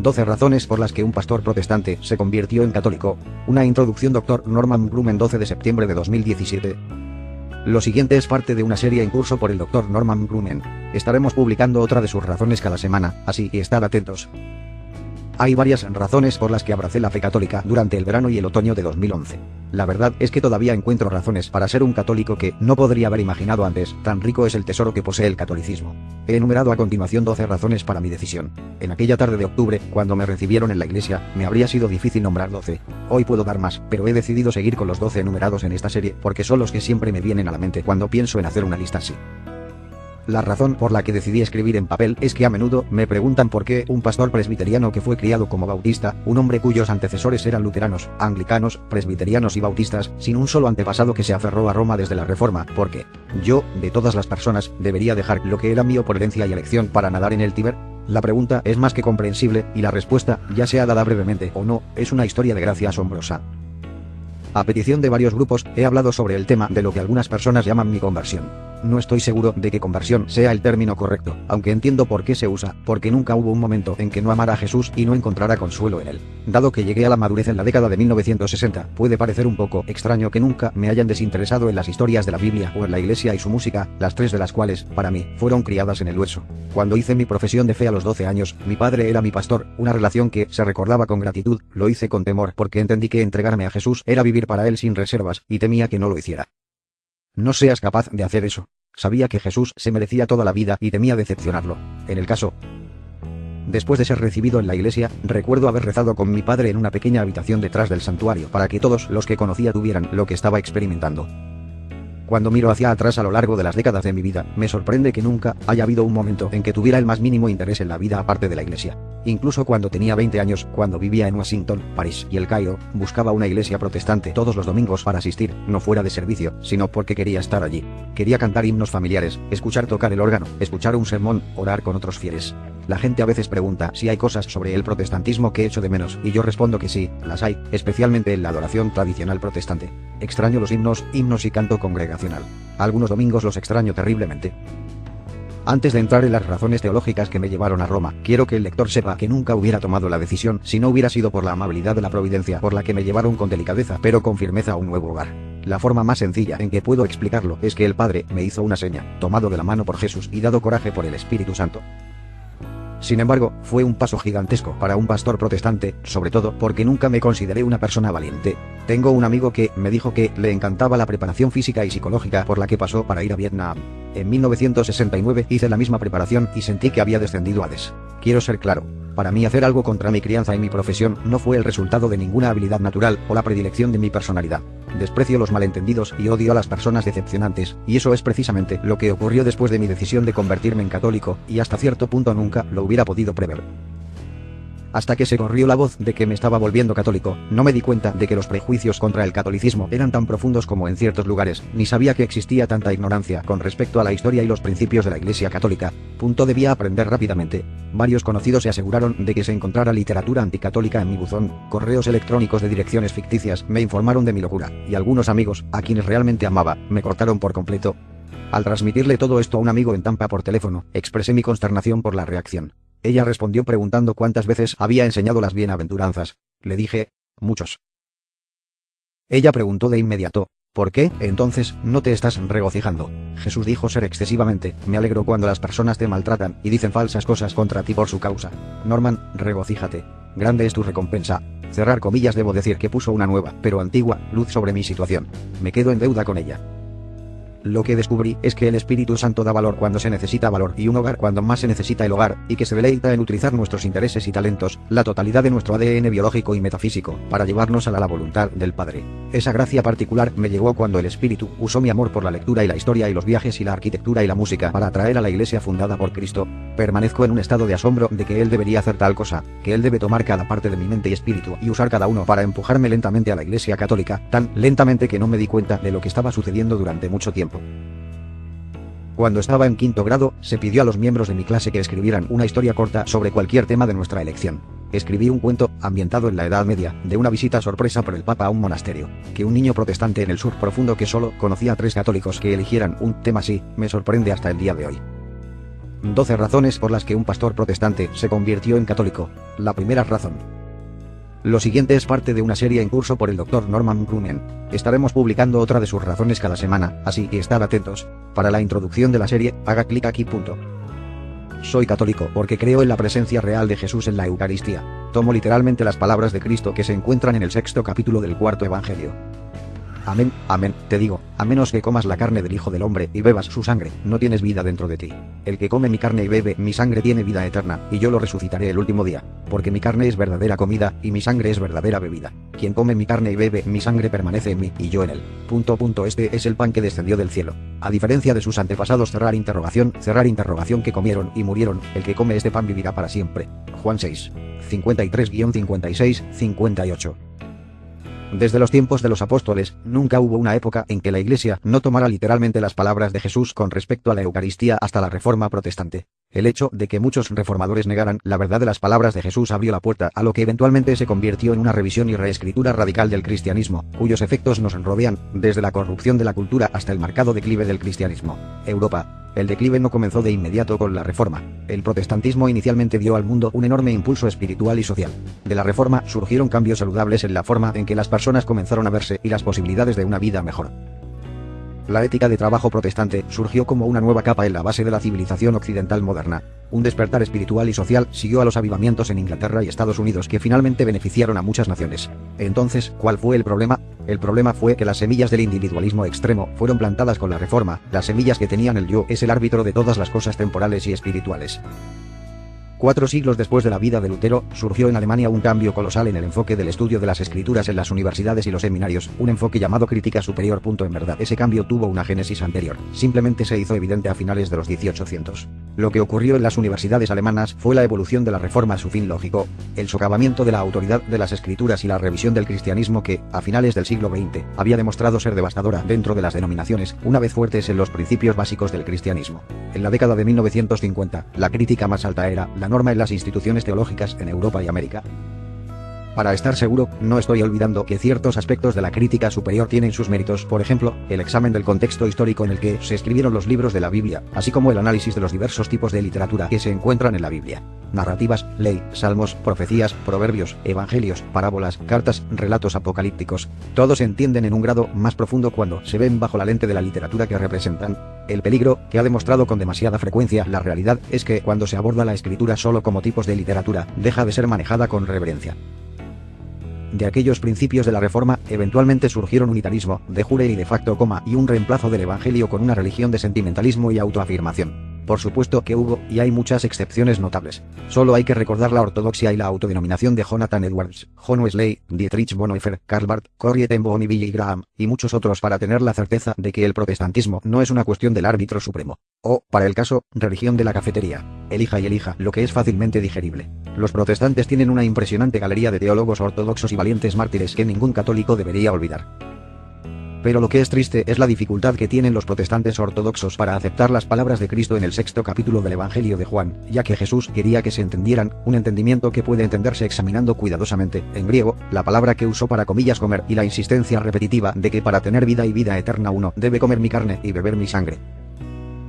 12 razones por las que un pastor protestante se convirtió en católico. Una introducción, Dr. Norman Blumen, 12 de septiembre de 2017. Lo siguiente es parte de una serie en curso por el Dr. Norman Blumen. Estaremos publicando otra de sus razones cada semana, así que estad atentos. Hay varias razones por las que abracé la fe católica durante el verano y el otoño de 2011. La verdad es que todavía encuentro razones para ser un católico que no podría haber imaginado antes, tan rico es el tesoro que posee el catolicismo. He enumerado a continuación 12 razones para mi decisión. En aquella tarde de octubre, cuando me recibieron en la iglesia, me habría sido difícil nombrar 12. Hoy puedo dar más, pero he decidido seguir con los 12 enumerados en esta serie, porque son los que siempre me vienen a la mente cuando pienso en hacer una lista así. La razón por la que decidí escribir en papel es que a menudo me preguntan por qué un pastor presbiteriano que fue criado como bautista, un hombre cuyos antecesores eran luteranos, anglicanos, presbiterianos y bautistas, sin un solo antepasado que se aferró a Roma desde la Reforma, ¿por qué yo, de todas las personas, debería dejar lo que era mío por herencia y elección para nadar en el Tíber? La pregunta es más que comprensible, y la respuesta, ya sea dada brevemente o no, es una historia de gracia asombrosa. A petición de varios grupos, he hablado sobre el tema de lo que algunas personas llaman mi conversión. No estoy seguro de que conversión sea el término correcto, aunque entiendo por qué se usa, porque nunca hubo un momento en que no amara a Jesús y no encontrara consuelo en él. Dado que llegué a la madurez en la década de 1960, puede parecer un poco extraño que nunca me hayan desinteresado en las historias de la Biblia o en la iglesia y su música, las tres de las cuales, para mí, fueron criadas en el hueso. Cuando hice mi profesión de fe a los 12 años, mi padre era mi pastor, una relación que se recordaba con gratitud. Lo hice con temor porque entendí que entregarme a Jesús era vivir para él sin reservas, y temía que no lo hiciera. No seas capaz de hacer eso. Sabía que Jesús se merecía toda la vida y temía decepcionarlo. En el caso, después de ser recibido en la iglesia, recuerdo haber rezado con mi padre en una pequeña habitación detrás del santuario para que todos los que conocía tuvieran lo que estaba experimentando. Cuando miro hacia atrás a lo largo de las décadas de mi vida, me sorprende que nunca haya habido un momento en que tuviera el más mínimo interés en la vida aparte de la iglesia. Incluso cuando tenía 20 años, cuando vivía en Washington, París y El Cairo, buscaba una iglesia protestante todos los domingos para asistir, no fuera de servicio, sino porque quería estar allí. Quería cantar himnos familiares, escuchar tocar el órgano, escuchar un sermón, orar con otros fieles. La gente a veces pregunta si hay cosas sobre el protestantismo que echo de menos, y yo respondo que sí, las hay, especialmente en la adoración tradicional protestante. Extraño los himnos y canto congregacional. Algunos domingos los extraño terriblemente. Antes de entrar en las razones teológicas que me llevaron a Roma, quiero que el lector sepa que nunca hubiera tomado la decisión si no hubiera sido por la amabilidad de la providencia por la que me llevaron con delicadeza pero con firmeza a un nuevo hogar. La forma más sencilla en que puedo explicarlo es que el Padre me hizo una seña, tomado de la mano por Jesús y dado coraje por el Espíritu Santo. Sin embargo, fue un paso gigantesco para un pastor protestante, sobre todo porque nunca me consideré una persona valiente. Tengo un amigo que me dijo que le encantaba la preparación física y psicológica por la que pasó para ir a Vietnam. En 1969 hice la misma preparación y sentí que había descendido a Hades. Quiero ser claro. Para mí hacer algo contra mi crianza y mi profesión no fue el resultado de ninguna habilidad natural o la predilección de mi personalidad. Desprecio los malentendidos y odio a las personas decepcionantes, y eso es precisamente lo que ocurrió después de mi decisión de convertirme en católico, y hasta cierto punto nunca lo hubiera podido prever. Hasta que se corrió la voz de que me estaba volviendo católico, no me di cuenta de que los prejuicios contra el catolicismo eran tan profundos como en ciertos lugares, ni sabía que existía tanta ignorancia con respecto a la historia y los principios de la Iglesia católica. Debía aprender rápidamente. Varios conocidos se aseguraron de que se encontrara literatura anticatólica en mi buzón, correos electrónicos de direcciones ficticias me informaron de mi locura, y algunos amigos, a quienes realmente amaba, me cortaron por completo. Al transmitirle todo esto a un amigo en Tampa por teléfono, expresé mi consternación por la reacción. Ella respondió preguntando cuántas veces había enseñado las bienaventuranzas. Le dije, muchos. Ella preguntó de inmediato, ¿por qué, entonces, no te estás regocijando? Jesús dijo ser excesivamente, me alegro cuando las personas te maltratan y dicen falsas cosas contra ti por su causa. Norman, regocíjate. Grande es tu recompensa. Cerrar comillas, debo decir que puso una nueva, pero antigua, luz sobre mi situación. Me quedo en deuda con ella. Lo que descubrí es que el Espíritu Santo da valor cuando se necesita valor y un hogar cuando más se necesita el hogar, y que se deleita en utilizar nuestros intereses y talentos, la totalidad de nuestro ADN biológico y metafísico, para llevarnos a la voluntad del Padre. Esa gracia particular me llegó cuando el Espíritu usó mi amor por la lectura y la historia y los viajes y la arquitectura y la música para atraer a la iglesia fundada por Cristo. Permanezco en un estado de asombro de que Él debería hacer tal cosa, que Él debe tomar cada parte de mi mente y espíritu y usar cada uno para empujarme lentamente a la iglesia católica, tan lentamente que no me di cuenta de lo que estaba sucediendo durante mucho tiempo. Cuando estaba en quinto grado, se pidió a los miembros de mi clase que escribieran una historia corta sobre cualquier tema de nuestra elección. Escribí un cuento, ambientado en la Edad Media, de una visita sorpresa por el Papa a un monasterio. Que un niño protestante en el sur profundo que solo conocía a 3 católicos que eligieran un tema así, me sorprende hasta el día de hoy. 12 razones por las que un pastor protestante se convirtió en católico. La primera razón. Lo siguiente es parte de una serie en curso por el Dr. Norman Grumman. Estaremos publicando otra de sus razones cada semana, así que estad atentos. Para la introducción de la serie, haga clic aquí. Soy católico porque creo en la presencia real de Jesús en la Eucaristía. Tomo literalmente las palabras de Cristo que se encuentran en el 6º capítulo del 4º Evangelio. Amén, amén, te digo, a menos que comas la carne del Hijo del Hombre y bebas su sangre, no tienes vida dentro de ti. El que come mi carne y bebe mi sangre tiene vida eterna, y yo lo resucitaré el último día, porque mi carne es verdadera comida, y mi sangre es verdadera bebida. Quien come mi carne y bebe mi sangre permanece en mí, y yo en él. Este es el pan que descendió del cielo. A diferencia de sus antepasados cerrar interrogación que comieron y murieron, el que come este pan vivirá para siempre. Juan 6. 53-56, 58. Desde los tiempos de los apóstoles, nunca hubo una época en que la Iglesia no tomara literalmente las palabras de Jesús con respecto a la Eucaristía hasta la Reforma protestante. El hecho de que muchos reformadores negaran la verdad de las palabras de Jesús abrió la puerta a lo que eventualmente se convirtió en una revisión y reescritura radical del cristianismo, cuyos efectos nos rodean, desde la corrupción de la cultura hasta el marcado declive del cristianismo. Europa. El declive no comenzó de inmediato con la Reforma. El protestantismo inicialmente dio al mundo un enorme impulso espiritual y social. De la Reforma surgieron cambios saludables en la forma en que las personas comenzaron a verse y las posibilidades de una vida mejor. La ética de trabajo protestante surgió como una nueva capa en la base de la civilización occidental moderna. Un despertar espiritual y social siguió a los avivamientos en Inglaterra y Estados Unidos que finalmente beneficiaron a muchas naciones. Entonces, ¿cuál fue el problema? El problema fue que las semillas del individualismo extremo fueron plantadas con la Reforma. Las semillas que tenían el yo es el árbitro de todas las cosas temporales y espirituales. 4 siglos después de la vida de Lutero, surgió en Alemania un cambio colosal en el enfoque del estudio de las escrituras en las universidades y los seminarios, un enfoque llamado crítica superior. En verdad, ese cambio tuvo una génesis anterior, simplemente se hizo evidente a finales de los 1800. Lo que ocurrió en las universidades alemanas fue la evolución de la Reforma a su fin lógico, el socavamiento de la autoridad de las escrituras y la revisión del cristianismo que, a finales del siglo XX, había demostrado ser devastadora dentro de las denominaciones, una vez fuertes en los principios básicos del cristianismo. En la década de 1950, la crítica más alta era la norma en las instituciones teológicas en Europa y América. Para estar seguro, no estoy olvidando que ciertos aspectos de la crítica superior tienen sus méritos, por ejemplo, el examen del contexto histórico en el que se escribieron los libros de la Biblia, así como el análisis de los diversos tipos de literatura que se encuentran en la Biblia. Narrativas, ley, salmos, profecías, proverbios, evangelios, parábolas, cartas, relatos apocalípticos. Todos se entienden en un grado más profundo cuando se ven bajo la lente de la literatura que representan. El peligro, que ha demostrado con demasiada frecuencia la realidad, es que cuando se aborda la escritura solo como tipos de literatura, deja de ser manejada con reverencia. De aquellos principios de la Reforma, eventualmente surgieron unitarismo, de jure y de facto, y un reemplazo del Evangelio con una religión de sentimentalismo y autoafirmación. Por supuesto que hubo, y hay muchas excepciones notables. Solo hay que recordar la ortodoxia y la autodenominación de Jonathan Edwards, John Wesley, Dietrich Bonhoeffer, Karl Barth, Corrie ten Boom y Billy Graham, y muchos otros para tener la certeza de que el protestantismo no es una cuestión del árbitro supremo. O, para el caso, religión de la cafetería. Elija y elija lo que es fácilmente digerible. Los protestantes tienen una impresionante galería de teólogos ortodoxos y valientes mártires que ningún católico debería olvidar. Pero lo que es triste es la dificultad que tienen los protestantes ortodoxos para aceptar las palabras de Cristo en el 6º capítulo del Evangelio de Juan, ya que Jesús quería que se entendieran, un entendimiento que puede entenderse examinando cuidadosamente, en griego, la palabra que usó para comillas comer y la insistencia repetitiva de que para tener vida y vida eterna uno debe comer mi carne y beber mi sangre.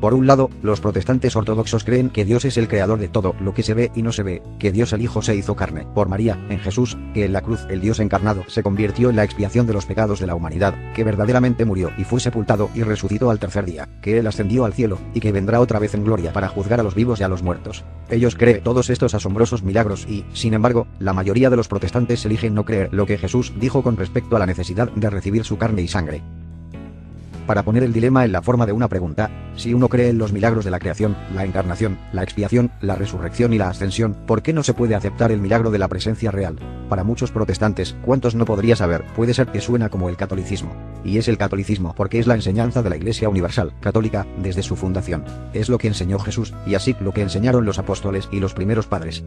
Por un lado, los protestantes ortodoxos creen que Dios es el creador de todo lo que se ve y no se ve, que Dios el Hijo se hizo carne, por María, en Jesús, que en la cruz el Dios encarnado se convirtió en la expiación de los pecados de la humanidad, que verdaderamente murió y fue sepultado y resucitó al tercer día, que Él ascendió al cielo, y que vendrá otra vez en gloria para juzgar a los vivos y a los muertos. Ellos creen todos estos asombrosos milagros y, sin embargo, la mayoría de los protestantes eligen no creer lo que Jesús dijo con respecto a la necesidad de recibir su carne y sangre. Para poner el dilema en la forma de una pregunta, si uno cree en los milagros de la creación, la encarnación, la expiación, la resurrección y la ascensión, ¿por qué no se puede aceptar el milagro de la presencia real? Para muchos protestantes, ¿cuántos no podría saber? Puede ser que suena como el catolicismo. Y es el catolicismo porque es la enseñanza de la Iglesia Universal, católica, desde su fundación. Es lo que enseñó Jesús, y así lo que enseñaron los apóstoles y los primeros padres.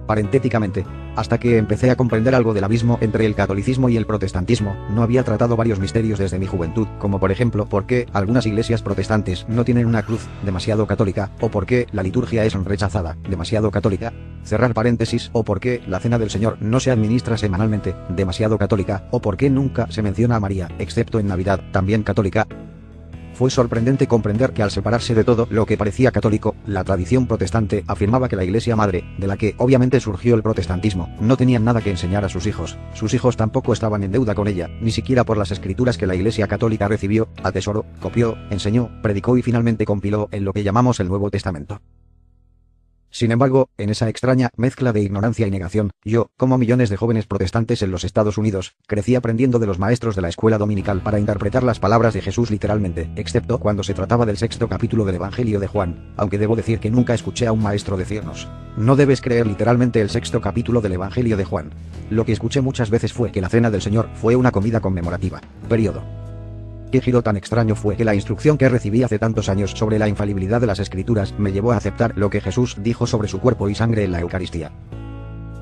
Parentéticamente, hasta que empecé a comprender algo del abismo entre el catolicismo y el protestantismo, no había tratado varios misterios desde mi juventud, como por ejemplo por qué algunas iglesias protestantes no tienen una cruz demasiado católica, o por qué la liturgia es rechazada, demasiado católica, cerrar paréntesis, o por qué la cena del Señor no se administra semanalmente, demasiado católica, o por qué nunca se menciona a María, excepto en Navidad, también católica. Fue sorprendente comprender que al separarse de todo lo que parecía católico, la tradición protestante afirmaba que la Iglesia Madre, de la que obviamente surgió el protestantismo, no tenía nada que enseñar a sus hijos. Sus hijos tampoco estaban en deuda con ella, ni siquiera por las escrituras que la Iglesia Católica recibió, atesoró, copió, enseñó, predicó y finalmente compiló en lo que llamamos el Nuevo Testamento. Sin embargo, en esa extraña mezcla de ignorancia y negación, yo, como millones de jóvenes protestantes en los Estados Unidos, crecí aprendiendo de los maestros de la escuela dominical para interpretar las palabras de Jesús literalmente, excepto cuando se trataba del 6º capítulo del Evangelio de Juan, aunque debo decir que nunca escuché a un maestro decirnos: no debes creer literalmente el 6º capítulo del Evangelio de Juan. Lo que escuché muchas veces fue que la cena del Señor fue una comida conmemorativa. Periodo. Qué giro tan extraño fue que la instrucción que recibí hace tantos años sobre la infalibilidad de las Escrituras me llevó a aceptar lo que Jesús dijo sobre su cuerpo y sangre en la Eucaristía.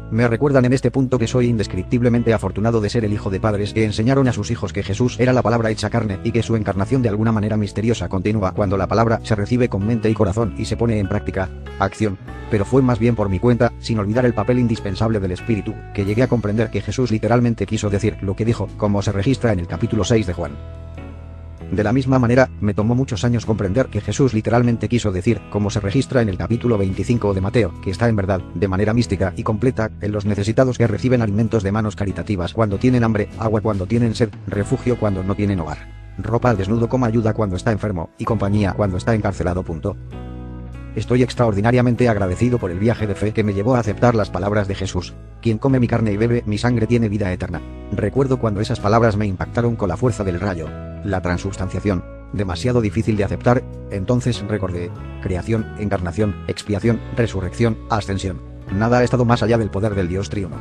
Me recuerdan en este punto que soy indescriptiblemente afortunado de ser el hijo de padres que enseñaron a sus hijos que Jesús era la palabra hecha carne y que su encarnación de alguna manera misteriosa continúa cuando la palabra se recibe con mente y corazón y se pone en práctica, acción. Pero fue más bien por mi cuenta, sin olvidar el papel indispensable del Espíritu, que llegué a comprender que Jesús literalmente quiso decir lo que dijo, como se registra en el capítulo 6 de Juan. De la misma manera, me tomó muchos años comprender que Jesús literalmente quiso decir, como se registra en el capítulo 25 de Mateo, que está en verdad, de manera mística y completa, en los necesitados que reciben alimentos de manos caritativas cuando tienen hambre, agua cuando tienen sed, refugio cuando no tienen hogar, ropa al desnudo como ayuda cuando está enfermo, y compañía cuando está encarcelado. Estoy extraordinariamente agradecido por el viaje de fe que me llevó a aceptar las palabras de Jesús: quien come mi carne y bebe mi sangre tiene vida eterna. Recuerdo cuando esas palabras me impactaron con la fuerza del rayo. La transubstanciación, demasiado difícil de aceptar, entonces recordé: creación, encarnación, expiación, resurrección, ascensión. Nada ha estado más allá del poder del Dios triuno.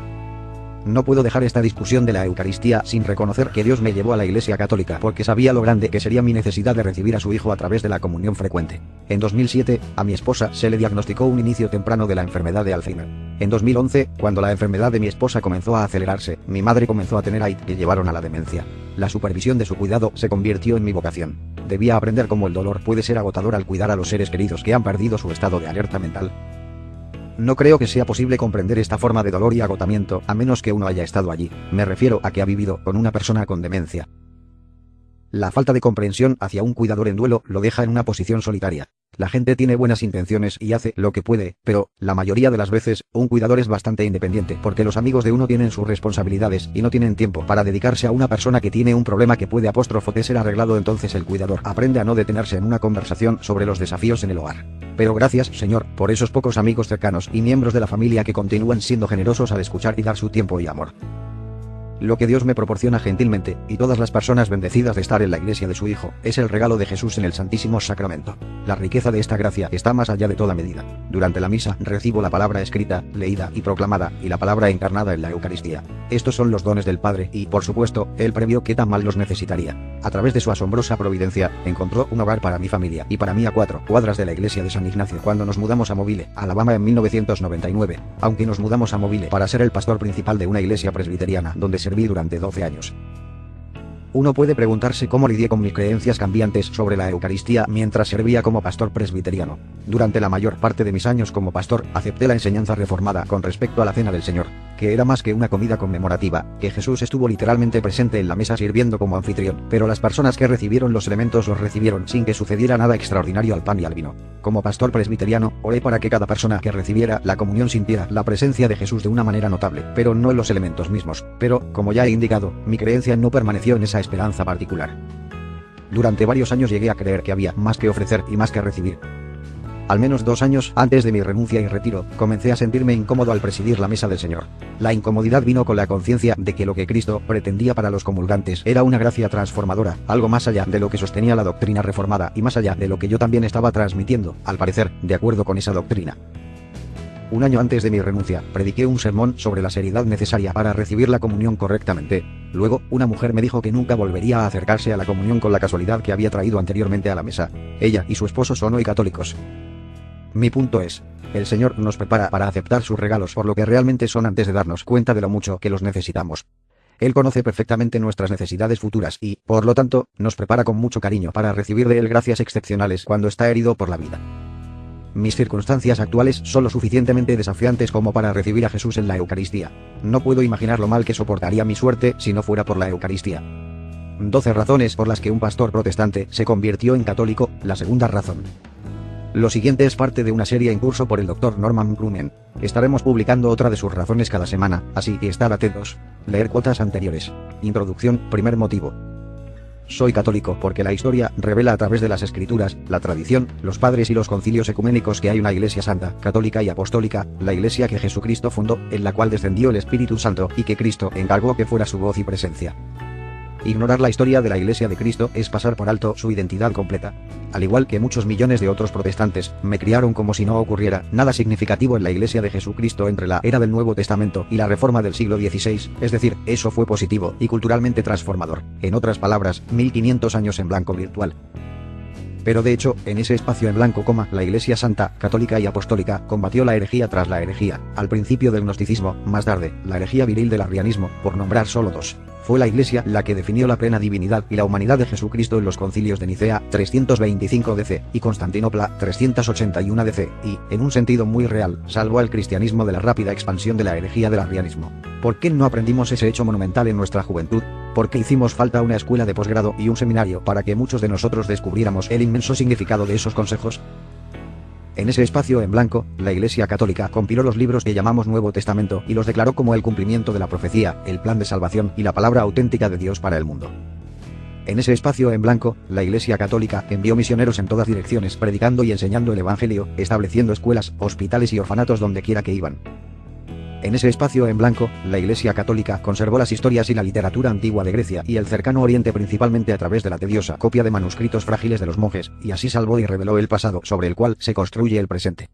No puedo dejar esta discusión de la Eucaristía sin reconocer que Dios me llevó a la Iglesia Católica porque sabía lo grande que sería mi necesidad de recibir a su Hijo a través de la comunión frecuente. En 2007, a mi esposa se le diagnosticó un inicio temprano de la enfermedad de Alzheimer. En 2011, cuando la enfermedad de mi esposa comenzó a acelerarse, mi madre comenzó a tener AIDS que llevaron a la demencia. La supervisión de su cuidado se convirtió en mi vocación. Debía aprender cómo el dolor puede ser agotador al cuidar a los seres queridos que han perdido su estado de alerta mental. No creo que sea posible comprender esta forma de dolor y agotamiento a menos que uno haya estado allí. Me refiero a que ha vivido con una persona con demencia. La falta de comprensión hacia un cuidador en duelo lo deja en una posición solitaria. La gente tiene buenas intenciones y hace lo que puede, pero, la mayoría de las veces, un cuidador es bastante independiente porque los amigos de uno tienen sus responsabilidades y no tienen tiempo para dedicarse a una persona que tiene un problema que puede ser arreglado. Entonces el cuidador aprende a no detenerse en una conversación sobre los desafíos en el hogar. Pero gracias, Señor, por esos pocos amigos cercanos y miembros de la familia que continúan siendo generosos al escuchar y dar su tiempo y amor. Lo que Dios me proporciona gentilmente, y todas las personas bendecidas de estar en la iglesia de su Hijo, es el regalo de Jesús en el Santísimo Sacramento. La riqueza de esta gracia está más allá de toda medida. Durante la misa recibo la palabra escrita, leída y proclamada, y la palabra encarnada en la Eucaristía. Estos son los dones del Padre y, por supuesto, Él previó que tan mal los necesitaría. A través de su asombrosa providencia, encontró un hogar para mi familia y para mí a 4 cuadras de la iglesia de San Ignacio cuando nos mudamos a Mobile, Alabama en 1999, aunque nos mudamos a Mobile para ser el pastor principal de una iglesia presbiteriana donde serví durante 12 años. Uno puede preguntarse cómo lidié con mis creencias cambiantes sobre la Eucaristía mientras servía como pastor presbiteriano. Durante la mayor parte de mis años como pastor, acepté la enseñanza reformada con respecto a la Cena del Señor, que era más que una comida conmemorativa, que Jesús estuvo literalmente presente en la mesa sirviendo como anfitrión, pero las personas que recibieron los elementos los recibieron sin que sucediera nada extraordinario al pan y al vino. Como pastor presbiteriano, oré para que cada persona que recibiera la comunión sintiera la presencia de Jesús de una manera notable, pero no en los elementos mismos. Pero, como ya he indicado, mi creencia no permaneció en esa esperanza particular. Durante varios años llegué a creer que había más que ofrecer y más que recibir. Al menos 2 años antes de mi renuncia y retiro, comencé a sentirme incómodo al presidir la mesa del Señor. La incomodidad vino con la conciencia de que lo que Cristo pretendía para los comulgantes era una gracia transformadora, algo más allá de lo que sostenía la doctrina reformada y más allá de lo que yo también estaba transmitiendo, al parecer, de acuerdo con esa doctrina. Un año antes de mi renuncia, prediqué un sermón sobre la seriedad necesaria para recibir la comunión correctamente. Luego, una mujer me dijo que nunca volvería a acercarse a la comunión con la casualidad que había traído anteriormente a la mesa. Ella y su esposo son hoy católicos. Mi punto es, el Señor nos prepara para aceptar sus regalos por lo que realmente son antes de darnos cuenta de lo mucho que los necesitamos. Él conoce perfectamente nuestras necesidades futuras y, por lo tanto, nos prepara con mucho cariño para recibir de Él gracias excepcionales cuando está herido por la vida. Mis circunstancias actuales son lo suficientemente desafiantes como para recibir a Jesús en la Eucaristía. No puedo imaginar lo mal que soportaría mi suerte si no fuera por la Eucaristía. 12 razones por las que un pastor protestante se convirtió en católico, la segunda razón. Lo siguiente es parte de una serie en curso por el Dr. Norman Grumman. Estaremos publicando otra de sus razones cada semana, así que estar atentos. Leer cuotas anteriores. Introducción, primer motivo. Soy católico porque la historia revela a través de las escrituras, la tradición, los padres y los concilios ecuménicos que hay una iglesia santa, católica y apostólica, la iglesia que Jesucristo fundó, en la cual descendió el Espíritu Santo y que Cristo encargó que fuera su voz y presencia. Ignorar la historia de la Iglesia de Cristo es pasar por alto su identidad completa. Al igual que muchos millones de otros protestantes, me criaron como si no ocurriera nada significativo en la Iglesia de Jesucristo entre la era del Nuevo Testamento y la Reforma del siglo XVI, es decir, eso fue positivo y culturalmente transformador. En otras palabras, 1500 años en blanco virtual. Pero de hecho, en ese espacio en blanco, la Iglesia Santa, Católica y Apostólica combatió la herejía tras la herejía, al principio del gnosticismo, más tarde, la herejía viril del arrianismo, por nombrar solo dos. Fue la Iglesia la que definió la plena divinidad y la humanidad de Jesucristo en los concilios de Nicea, 325 DC, y Constantinopla, 381 DC, y, en un sentido muy real, salvó al cristianismo de la rápida expansión de la herejía del arrianismo. ¿Por qué no aprendimos ese hecho monumental en nuestra juventud? ¿Por qué hicimos falta una escuela de posgrado y un seminario para que muchos de nosotros descubriéramos el inmenso significado de esos consejos? En ese espacio en blanco, la Iglesia Católica compiló los libros que llamamos Nuevo Testamento y los declaró como el cumplimiento de la profecía, el plan de salvación y la palabra auténtica de Dios para el mundo. En ese espacio en blanco, la Iglesia Católica envió misioneros en todas direcciones predicando y enseñando el Evangelio, estableciendo escuelas, hospitales y orfanatos donde quiera que iban. En ese espacio en blanco, la Iglesia Católica conservó las historias y la literatura antigua de Grecia y el cercano Oriente principalmente a través de la tediosa copia de manuscritos frágiles de los monjes, y así salvó y reveló el pasado sobre el cual se construye el presente.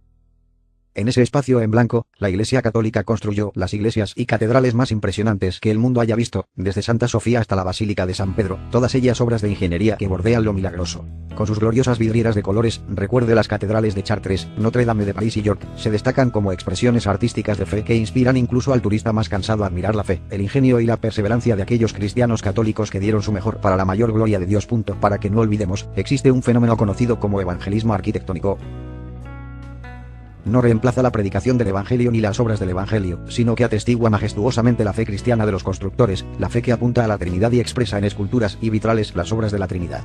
En ese espacio en blanco, la Iglesia Católica construyó las iglesias y catedrales más impresionantes que el mundo haya visto, desde Santa Sofía hasta la Basílica de San Pedro, todas ellas obras de ingeniería que bordean lo milagroso. Con sus gloriosas vidrieras de colores, recuerde las catedrales de Chartres, Notre Dame de París y York, se destacan como expresiones artísticas de fe que inspiran incluso al turista más cansado a admirar la fe, el ingenio y la perseverancia de aquellos cristianos católicos que dieron su mejor para la mayor gloria de Dios. Para que no olvidemos, existe un fenómeno conocido como evangelismo arquitectónico. No reemplaza la predicación del Evangelio ni las obras del Evangelio, sino que atestigua majestuosamente la fe cristiana de los constructores, la fe que apunta a la Trinidad y expresa en esculturas y vitrales las obras de la Trinidad.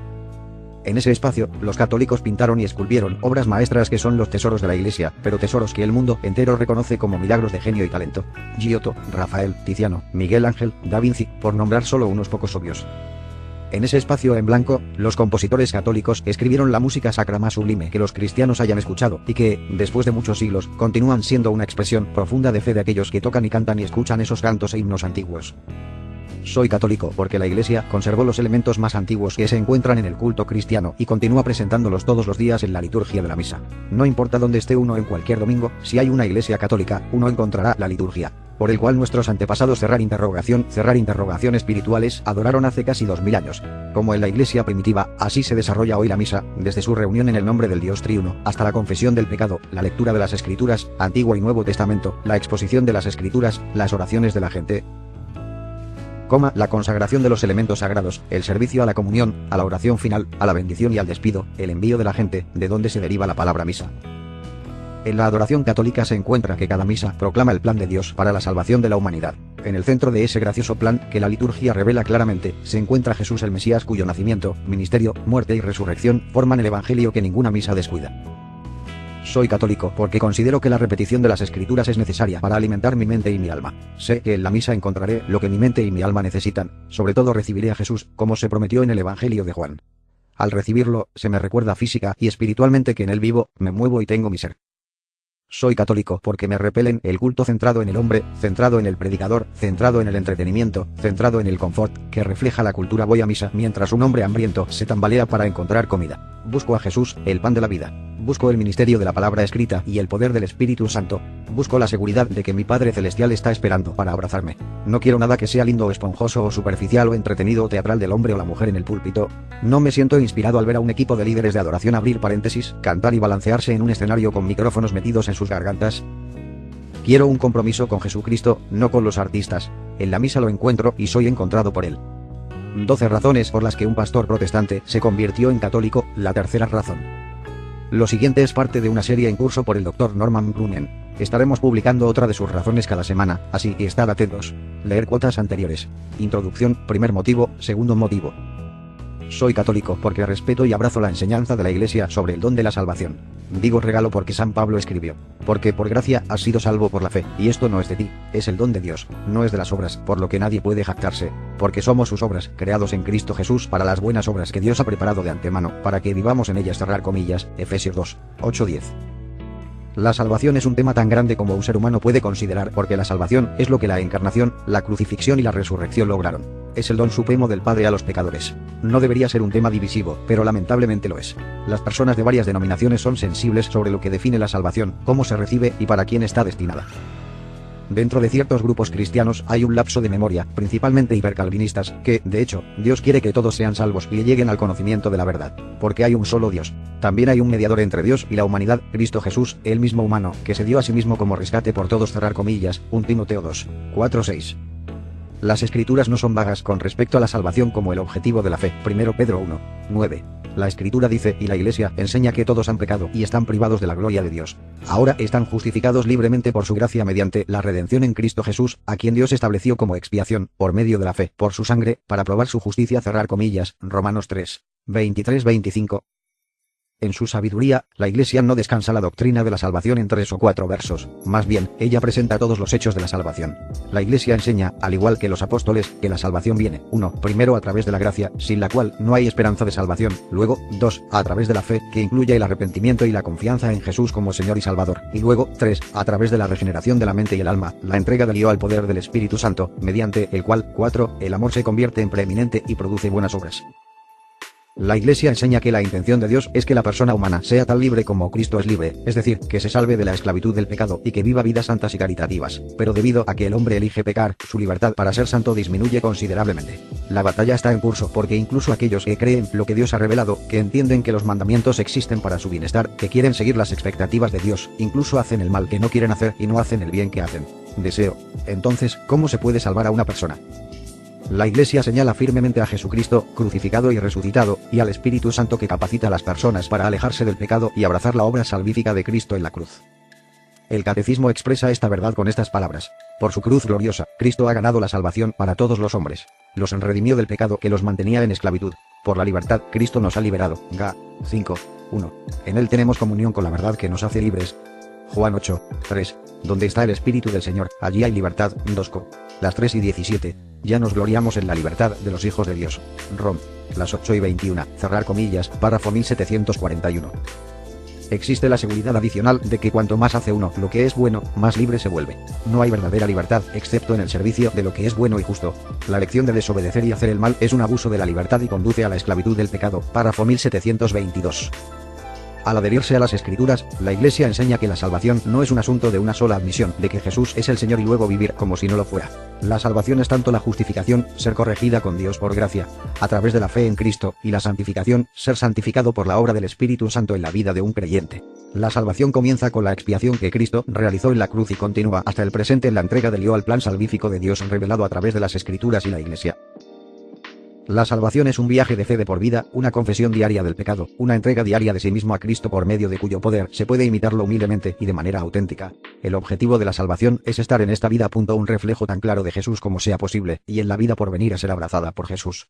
En ese espacio, los católicos pintaron y esculpieron obras maestras que son los tesoros de la Iglesia, pero tesoros que el mundo entero reconoce como milagros de genio y talento. Giotto, Rafael, Tiziano, Miguel Ángel, Da Vinci, por nombrar solo unos pocos obvios. En ese espacio en blanco, los compositores católicos escribieron la música sacra más sublime que los cristianos hayan escuchado, y que, después de muchos siglos, continúan siendo una expresión profunda de fe de aquellos que tocan y cantan y escuchan esos cantos e himnos antiguos. Soy católico porque la Iglesia conservó los elementos más antiguos que se encuentran en el culto cristiano y continúa presentándolos todos los días en la liturgia de la misa. No importa dónde esté uno en cualquier domingo, si hay una iglesia católica, uno encontrará la liturgia, por el cual nuestros antepasados cerrar interrogación espirituales adoraron hace casi 2000 años. Como en la iglesia primitiva, así se desarrolla hoy la misa, desde su reunión en el nombre del Dios triuno, hasta la confesión del pecado, la lectura de las Escrituras, Antiguo y Nuevo Testamento, la exposición de las Escrituras, las oraciones de la gente, la consagración de los elementos sagrados, el servicio a la comunión, a la oración final, a la bendición y al despido, el envío de la gente, de donde se deriva la palabra misa. En la adoración católica se encuentra que cada misa proclama el plan de Dios para la salvación de la humanidad. En el centro de ese gracioso plan, que la liturgia revela claramente, se encuentra Jesús el Mesías, cuyo nacimiento, ministerio, muerte y resurrección forman el Evangelio que ninguna misa descuida. Soy católico porque considero que la repetición de las Escrituras es necesaria para alimentar mi mente y mi alma. Sé que en la misa encontraré lo que mi mente y mi alma necesitan, sobre todo recibiré a Jesús, como se prometió en el Evangelio de Juan. Al recibirlo, se me recuerda física y espiritualmente que en él vivo, me muevo y tengo mi ser. Soy católico porque me repelen el culto centrado en el hombre, centrado en el predicador, centrado en el entretenimiento, centrado en el confort, que refleja la cultura. Voy a misa mientras un hombre hambriento se tambalea para encontrar comida. Busco a Jesús, el pan de la vida. Busco el ministerio de la palabra escrita y el poder del Espíritu Santo. Busco la seguridad de que mi Padre Celestial está esperando para abrazarme. No quiero nada que sea lindo o esponjoso o superficial o entretenido o teatral del hombre o la mujer en el púlpito. No me siento inspirado al ver a un equipo de líderes de adoración abrir paréntesis, cantar y balancearse en un escenario con micrófonos metidos en sus gargantas. Quiero un compromiso con Jesucristo, no con los artistas. En la misa lo encuentro y soy encontrado por él. 12 razones por las que un pastor protestante se convirtió en católico, la tercera razón. Lo siguiente es parte de una serie en curso por el Dr. Norman Grumman. Estaremos publicando otra de sus razones cada semana, así que estad atentos. Leer cuotas anteriores. Introducción, primer motivo, segundo motivo. Soy católico porque respeto y abrazo la enseñanza de la Iglesia sobre el don de la salvación. Digo regalo porque San Pablo escribió: porque por gracia has sido salvo por la fe, y esto no es de ti, es el don de Dios, no es de las obras, por lo que nadie puede jactarse, porque somos sus obras, creados en Cristo Jesús para las buenas obras que Dios ha preparado de antemano, para que vivamos en ellas. Cerrar comillas, Efesios 2, 8-10. La salvación es un tema tan grande como un ser humano puede considerar, porque la salvación es lo que la encarnación, la crucifixión y la resurrección lograron. Es el don supremo del Padre a los pecadores. No debería ser un tema divisivo, pero lamentablemente lo es. Las personas de varias denominaciones son sensibles sobre lo que define la salvación, cómo se recibe y para quién está destinada. Dentro de ciertos grupos cristianos hay un lapso de memoria, principalmente hipercalvinistas, que, de hecho, Dios quiere que todos sean salvos y lleguen al conocimiento de la verdad, porque hay un solo Dios. También hay un mediador entre Dios y la humanidad, Cristo Jesús, el mismo humano, que se dio a sí mismo como rescate por todos. Cerrar comillas, 1 Timoteo 2, 4-6. Las escrituras no son vagas con respecto a la salvación como el objetivo de la fe. 1 Pedro 1, 9. La escritura dice, y la Iglesia enseña, que todos han pecado y están privados de la gloria de Dios. Ahora están justificados libremente por su gracia mediante la redención en Cristo Jesús, a quien Dios estableció como expiación, por medio de la fe, por su sangre, para probar su justicia. Cerrar comillas, Romanos 3, 23-25. En su sabiduría, la Iglesia no descansa la doctrina de la salvación en 3 o 4 versos, más bien, ella presenta todos los hechos de la salvación. La Iglesia enseña, al igual que los apóstoles, que la salvación viene, 1. Primero a través de la gracia, sin la cual no hay esperanza de salvación, luego, 2. A través de la fe, que incluye el arrepentimiento y la confianza en Jesús como Señor y Salvador, y luego, 3. A través de la regeneración de la mente y el alma, la entrega del yo al poder del Espíritu Santo, mediante el cual, 4. El amor se convierte en preeminente y produce buenas obras. La Iglesia enseña que la intención de Dios es que la persona humana sea tan libre como Cristo es libre, es decir, que se salve de la esclavitud del pecado y que viva vidas santas y caritativas, pero debido a que el hombre elige pecar, su libertad para ser santo disminuye considerablemente. La batalla está en curso porque incluso aquellos que creen lo que Dios ha revelado, que entienden que los mandamientos existen para su bienestar, que quieren seguir las expectativas de Dios, incluso hacen el mal que no quieren hacer y no hacen el bien que hacen. Deseo. Entonces, ¿cómo se puede salvar a una persona? La Iglesia señala firmemente a Jesucristo, crucificado y resucitado, y al Espíritu Santo que capacita a las personas para alejarse del pecado y abrazar la obra salvífica de Cristo en la cruz. El Catecismo expresa esta verdad con estas palabras: por su cruz gloriosa, Cristo ha ganado la salvación para todos los hombres. Los redimió del pecado que los mantenía en esclavitud. Por la libertad, Cristo nos ha liberado. Ga. 5, 1. En Él tenemos comunión con la verdad que nos hace libres. Juan 8, 3. Donde está el Espíritu del Señor, allí hay libertad. 2 Co. Las 3 y 17. Ya nos gloriamos en la libertad de los hijos de Dios. Rom. Las 8 y 21. Cerrar comillas, párrafo 1741. Existe la seguridad adicional de que cuanto más hace uno lo que es bueno, más libre se vuelve. No hay verdadera libertad, excepto en el servicio de lo que es bueno y justo. La elección de desobedecer y hacer el mal es un abuso de la libertad y conduce a la esclavitud del pecado. Párrafo 1722. Al adherirse a las Escrituras, la Iglesia enseña que la salvación no es un asunto de una sola admisión, de que Jesús es el Señor y luego vivir como si no lo fuera. La salvación es tanto la justificación, ser corregida con Dios por gracia, a través de la fe en Cristo, y la santificación, ser santificado por la obra del Espíritu Santo en la vida de un creyente. La salvación comienza con la expiación que Cristo realizó en la cruz y continúa hasta el presente en la entrega del yo al plan salvífico de Dios revelado a través de las Escrituras y la Iglesia. La salvación es un viaje de fe de por vida, una confesión diaria del pecado, una entrega diaria de sí mismo a Cristo por medio de cuyo poder se puede imitarlo humildemente y de manera auténtica. El objetivo de la salvación es estar en esta vida. Un reflejo tan claro de Jesús como sea posible, y en la vida por venir a ser abrazada por Jesús.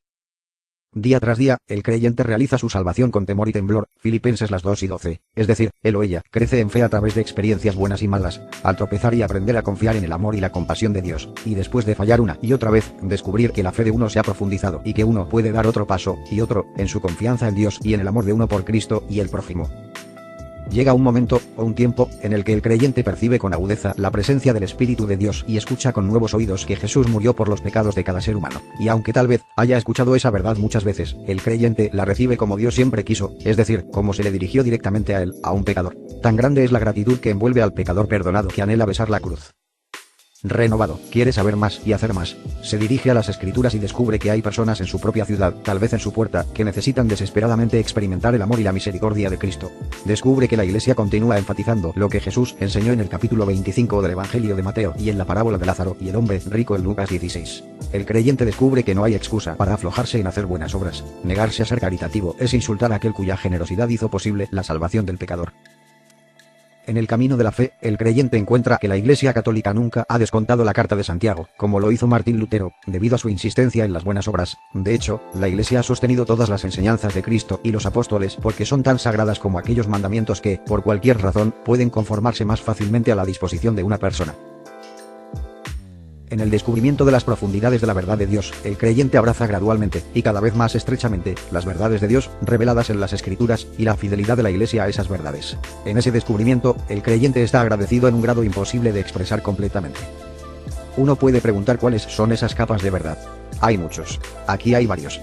Día tras día, el creyente realiza su salvación con temor y temblor, Filipenses las 2 y 12, es decir, él o ella crece en fe a través de experiencias buenas y malas, al tropezar y aprender a confiar en el amor y la compasión de Dios, y después de fallar una y otra vez, descubrir que la fe de uno se ha profundizado y que uno puede dar otro paso, y otro, en su confianza en Dios y en el amor de uno por Cristo y el prójimo. Llega un momento, o un tiempo, en el que el creyente percibe con agudeza la presencia del Espíritu de Dios y escucha con nuevos oídos que Jesús murió por los pecados de cada ser humano. Y aunque tal vez haya escuchado esa verdad muchas veces, el creyente la recibe como Dios siempre quiso, es decir, como se le dirigió directamente a él, a un pecador. Tan grande es la gratitud que envuelve al pecador perdonado que anhela besar la cruz. Renovado, quiere saber más y hacer más. Se dirige a las Escrituras y descubre que hay personas en su propia ciudad, tal vez en su puerta, que necesitan desesperadamente experimentar el amor y la misericordia de Cristo. Descubre que la Iglesia continúa enfatizando lo que Jesús enseñó en el capítulo 25 del Evangelio de Mateo y en la parábola de Lázaro y el hombre rico en Lucas 16. El creyente descubre que no hay excusa para aflojarse en hacer buenas obras. Negarse a ser caritativo es insultar a aquel cuya generosidad hizo posible la salvación del pecador. En el camino de la fe, el creyente encuentra que la Iglesia Católica nunca ha descontado la Carta de Santiago, como lo hizo Martín Lutero, debido a su insistencia en las buenas obras. De hecho, la Iglesia ha sostenido todas las enseñanzas de Cristo y los apóstoles porque son tan sagradas como aquellos mandamientos que, por cualquier razón, pueden conformarse más fácilmente a la disposición de una persona. En el descubrimiento de las profundidades de la verdad de Dios, el creyente abraza gradualmente, y cada vez más estrechamente, las verdades de Dios, reveladas en las Escrituras, y la fidelidad de la Iglesia a esas verdades. En ese descubrimiento, el creyente está agradecido en un grado imposible de expresar completamente. Uno puede preguntar cuáles son esas capas de verdad. Hay muchos. Aquí hay varios.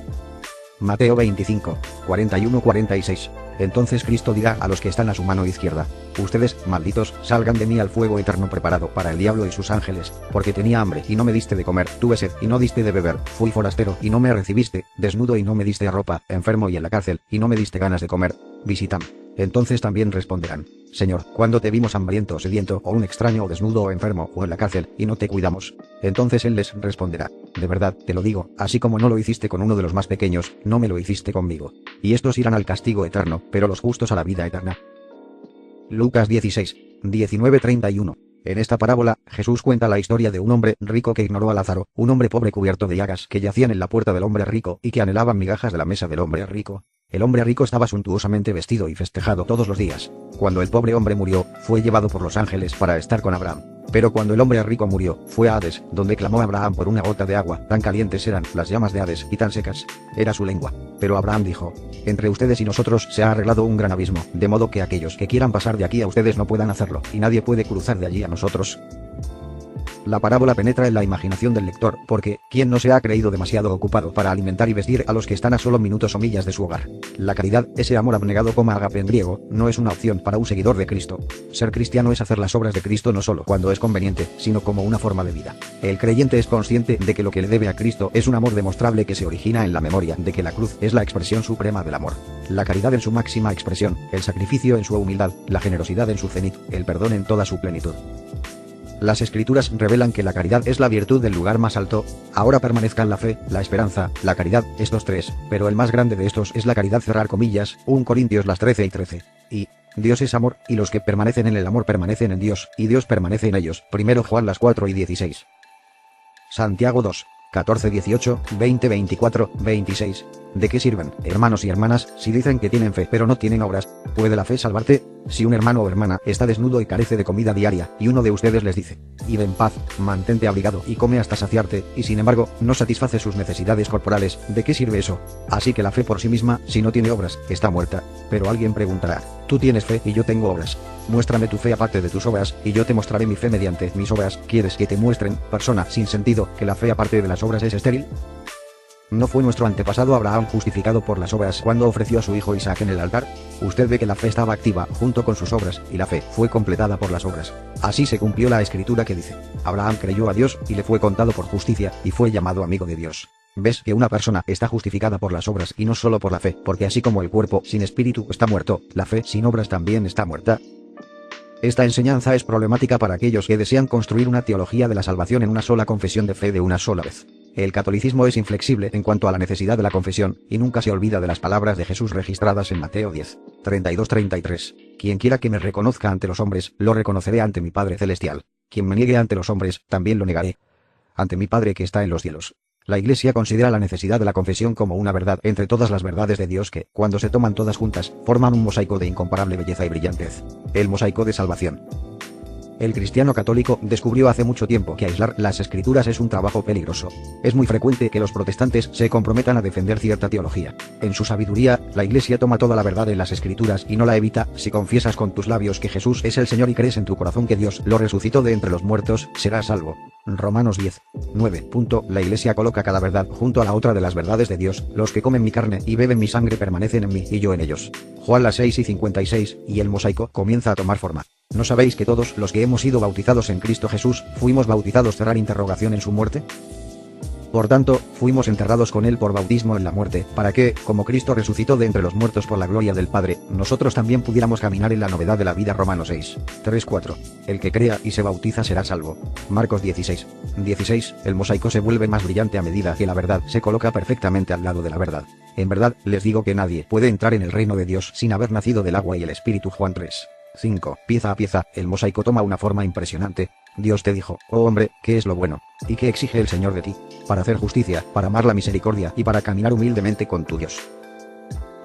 Mateo 25, 41-46. Entonces Cristo dirá a los que están a su mano izquierda: ustedes, malditos, salgan de mí al fuego eterno preparado para el diablo y sus ángeles, porque tenía hambre y no me diste de comer, tuve sed y no diste de beber, fui forastero y no me recibiste, desnudo y no me diste ropa, enfermo y en la cárcel y no me diste ganas de comer. Visítame. Entonces también responderán: Señor, ¿cuándo te vimos hambriento o sediento, o un extraño o desnudo o enfermo, o en la cárcel, y no te cuidamos? Entonces él les responderá: de verdad, te lo digo, así como no lo hiciste con uno de los más pequeños, no me lo hiciste conmigo. Y estos irán al castigo eterno, pero los justos a la vida eterna. Lucas 16, 19-31. En esta parábola, Jesús cuenta la historia de un hombre rico que ignoró a Lázaro, un hombre pobre cubierto de llagas que yacían en la puerta del hombre rico y que anhelaban migajas de la mesa del hombre rico. El hombre rico estaba suntuosamente vestido y festejado todos los días. Cuando el pobre hombre murió, fue llevado por los ángeles para estar con Abraham. Pero cuando el hombre rico murió, fue a Hades, donde clamó a Abraham por una gota de agua. Tan calientes eran las llamas de Hades y tan secas era su lengua. Pero Abraham dijo: entre ustedes y nosotros se ha arreglado un gran abismo, de modo que aquellos que quieran pasar de aquí a ustedes no puedan hacerlo, y nadie puede cruzar de allí a nosotros. La parábola penetra en la imaginación del lector, porque ¿quién no se ha creído demasiado ocupado para alimentar y vestir a los que están a solo minutos o millas de su hogar? La caridad, ese amor abnegado como agape en griego, no es una opción para un seguidor de Cristo. Ser cristiano es hacer las obras de Cristo no solo cuando es conveniente, sino como una forma de vida. El creyente es consciente de que lo que le debe a Cristo es un amor demostrable que se origina en la memoria de que la cruz es la expresión suprema del amor. La caridad en su máxima expresión, el sacrificio en su humildad, la generosidad en su cenit, el perdón en toda su plenitud. Las Escrituras revelan que la caridad es la virtud del lugar más alto. Ahora permanezcan la fe, la esperanza, la caridad, estos tres, pero el más grande de estos es la caridad, cerrar comillas, 1 Corintios 13:13. Y Dios es amor, y los que permanecen en el amor permanecen en Dios, y Dios permanece en ellos. 1 Juan 4:16. Santiago 2, 14-18, 20-24, 26. ¿De qué sirven, hermanos y hermanas, si dicen que tienen fe pero no tienen obras? ¿Puede la fe salvarte? Si un hermano o hermana está desnudo y carece de comida diaria, y uno de ustedes les dice: id en paz, mantente abrigado y come hasta saciarte, y sin embargo, no satisface sus necesidades corporales, ¿de qué sirve eso? Así que la fe por sí misma, si no tiene obras, está muerta. Pero alguien preguntará: tú tienes fe y yo tengo obras. Muéstrame tu fe aparte de tus obras, y yo te mostraré mi fe mediante mis obras. ¿Quieres que te muestren, persona sin sentido, que la fe aparte de las obras es estéril? ¿No fue nuestro antepasado Abraham justificado por las obras cuando ofreció a su hijo Isaac en el altar? Usted ve que la fe estaba activa junto con sus obras, y la fe fue completada por las obras. Así se cumplió la escritura que dice: Abraham creyó a Dios, y le fue contado por justicia, y fue llamado amigo de Dios. Ves que una persona está justificada por las obras y no solo por la fe, porque así como el cuerpo sin espíritu está muerto, la fe sin obras también está muerta. Esta enseñanza es problemática para aquellos que desean construir una teología de la salvación en una sola confesión de fe de una sola vez. El catolicismo es inflexible en cuanto a la necesidad de la confesión, y nunca se olvida de las palabras de Jesús registradas en Mateo 10, 32-33. Quien quiera que me reconozca ante los hombres, lo reconoceré ante mi Padre Celestial. Quien me niegue ante los hombres, también lo negaré ante mi Padre que está en los cielos. La Iglesia considera la necesidad de la confesión como una verdad entre todas las verdades de Dios que, cuando se toman todas juntas, forman un mosaico de incomparable belleza y brillantez. El mosaico de salvación. El cristiano católico descubrió hace mucho tiempo que aislar las Escrituras es un trabajo peligroso. Es muy frecuente que los protestantes se comprometan a defender cierta teología. En su sabiduría, la Iglesia toma toda la verdad en las Escrituras y no la evita. Si confiesas con tus labios que Jesús es el Señor y crees en tu corazón que Dios lo resucitó de entre los muertos, serás salvo. Romanos 10, 9. La Iglesia coloca cada verdad junto a la otra de las verdades de Dios. Los que comen mi carne y beben mi sangre permanecen en mí y yo en ellos. Juan 6:56, y el mosaico comienza a tomar forma. ¿No sabéis que todos los que hemos sido bautizados en Cristo Jesús, fuimos bautizados cerrar interrogación en su muerte? Por tanto, fuimos enterrados con él por bautismo en la muerte, para que, como Cristo resucitó de entre los muertos por la gloria del Padre, nosotros también pudiéramos caminar en la novedad de la vida. Romanos 6, 3-4. El que crea y se bautiza será salvo. Marcos 16, 16. El mosaico se vuelve más brillante a medida que la verdad se coloca perfectamente al lado de la verdad. En verdad, les digo que nadie puede entrar en el reino de Dios sin haber nacido del agua y el Espíritu. Juan 3, 5. Pieza a pieza, el mosaico toma una forma impresionante. Dios te dijo, oh hombre, ¿qué es lo bueno? ¿Y qué exige el Señor de ti? Para hacer justicia, para amar la misericordia y para caminar humildemente con tu Dios.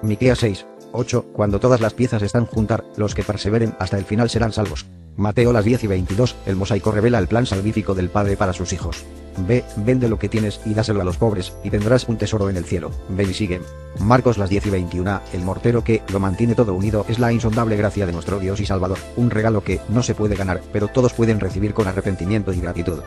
Miqueas 6. 8. Cuando todas las piezas están juntas, los que perseveren hasta el final serán salvos. Mateo 10 y 22. El mosaico revela el plan salvífico del Padre para sus hijos. Ve, vende lo que tienes y dáselo a los pobres, y tendrás un tesoro en el cielo. Ven y sigue. Marcos 10 y 21. El mortero que lo mantiene todo unido es la insondable gracia de nuestro Dios y Salvador. Un regalo que no se puede ganar, pero todos pueden recibir con arrepentimiento y gratitud.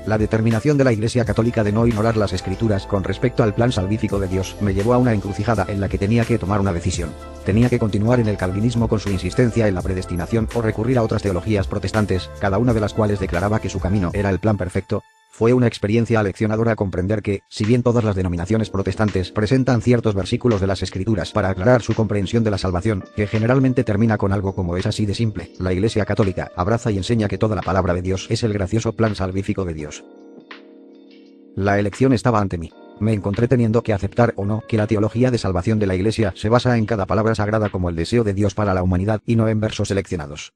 La determinación de la Iglesia Católica de no ignorar las Escrituras con respecto al plan salvífico de Dios me llevó a una encrucijada en la que tenía que tomar una decisión. Tenía que continuar en el calvinismo con su insistencia en la predestinación o recurrir a otras teologías protestantes, cada una de las cuales declaraba que su camino era el plan perfecto. Fue una experiencia aleccionadora comprender que, si bien todas las denominaciones protestantes presentan ciertos versículos de las Escrituras para aclarar su comprensión de la salvación, que generalmente termina con algo como es así de simple, la Iglesia Católica abraza y enseña que toda la palabra de Dios es el gracioso plan salvífico de Dios. La elección estaba ante mí. Me encontré teniendo que aceptar o no que la teología de salvación de la Iglesia se basa en cada palabra sagrada como el deseo de Dios para la humanidad y no en versos seleccionados.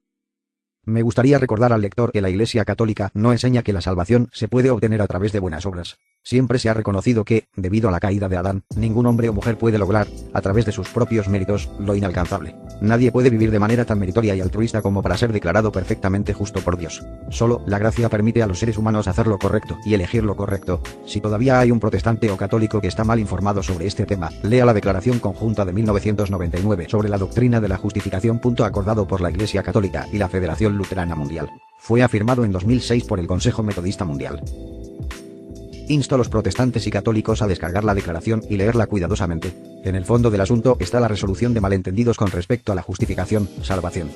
Me gustaría recordar al lector que la Iglesia Católica no enseña que la salvación se puede obtener a través de buenas obras. Siempre se ha reconocido que, debido a la caída de Adán, ningún hombre o mujer puede lograr, a través de sus propios méritos, lo inalcanzable. Nadie puede vivir de manera tan meritoria y altruista como para ser declarado perfectamente justo por Dios. Solo la gracia permite a los seres humanos hacer lo correcto y elegir lo correcto. Si todavía hay un protestante o católico que está mal informado sobre este tema, lea la Declaración Conjunta de 1999 sobre la doctrina de la justificación. Acordado por la Iglesia Católica y la Federación Luterana Mundial. Fue afirmado en 2006 por el Consejo Metodista Mundial. Insto a los protestantes y católicos a descargar la declaración y leerla cuidadosamente. En el fondo del asunto está la resolución de malentendidos con respecto a la justificación, salvación.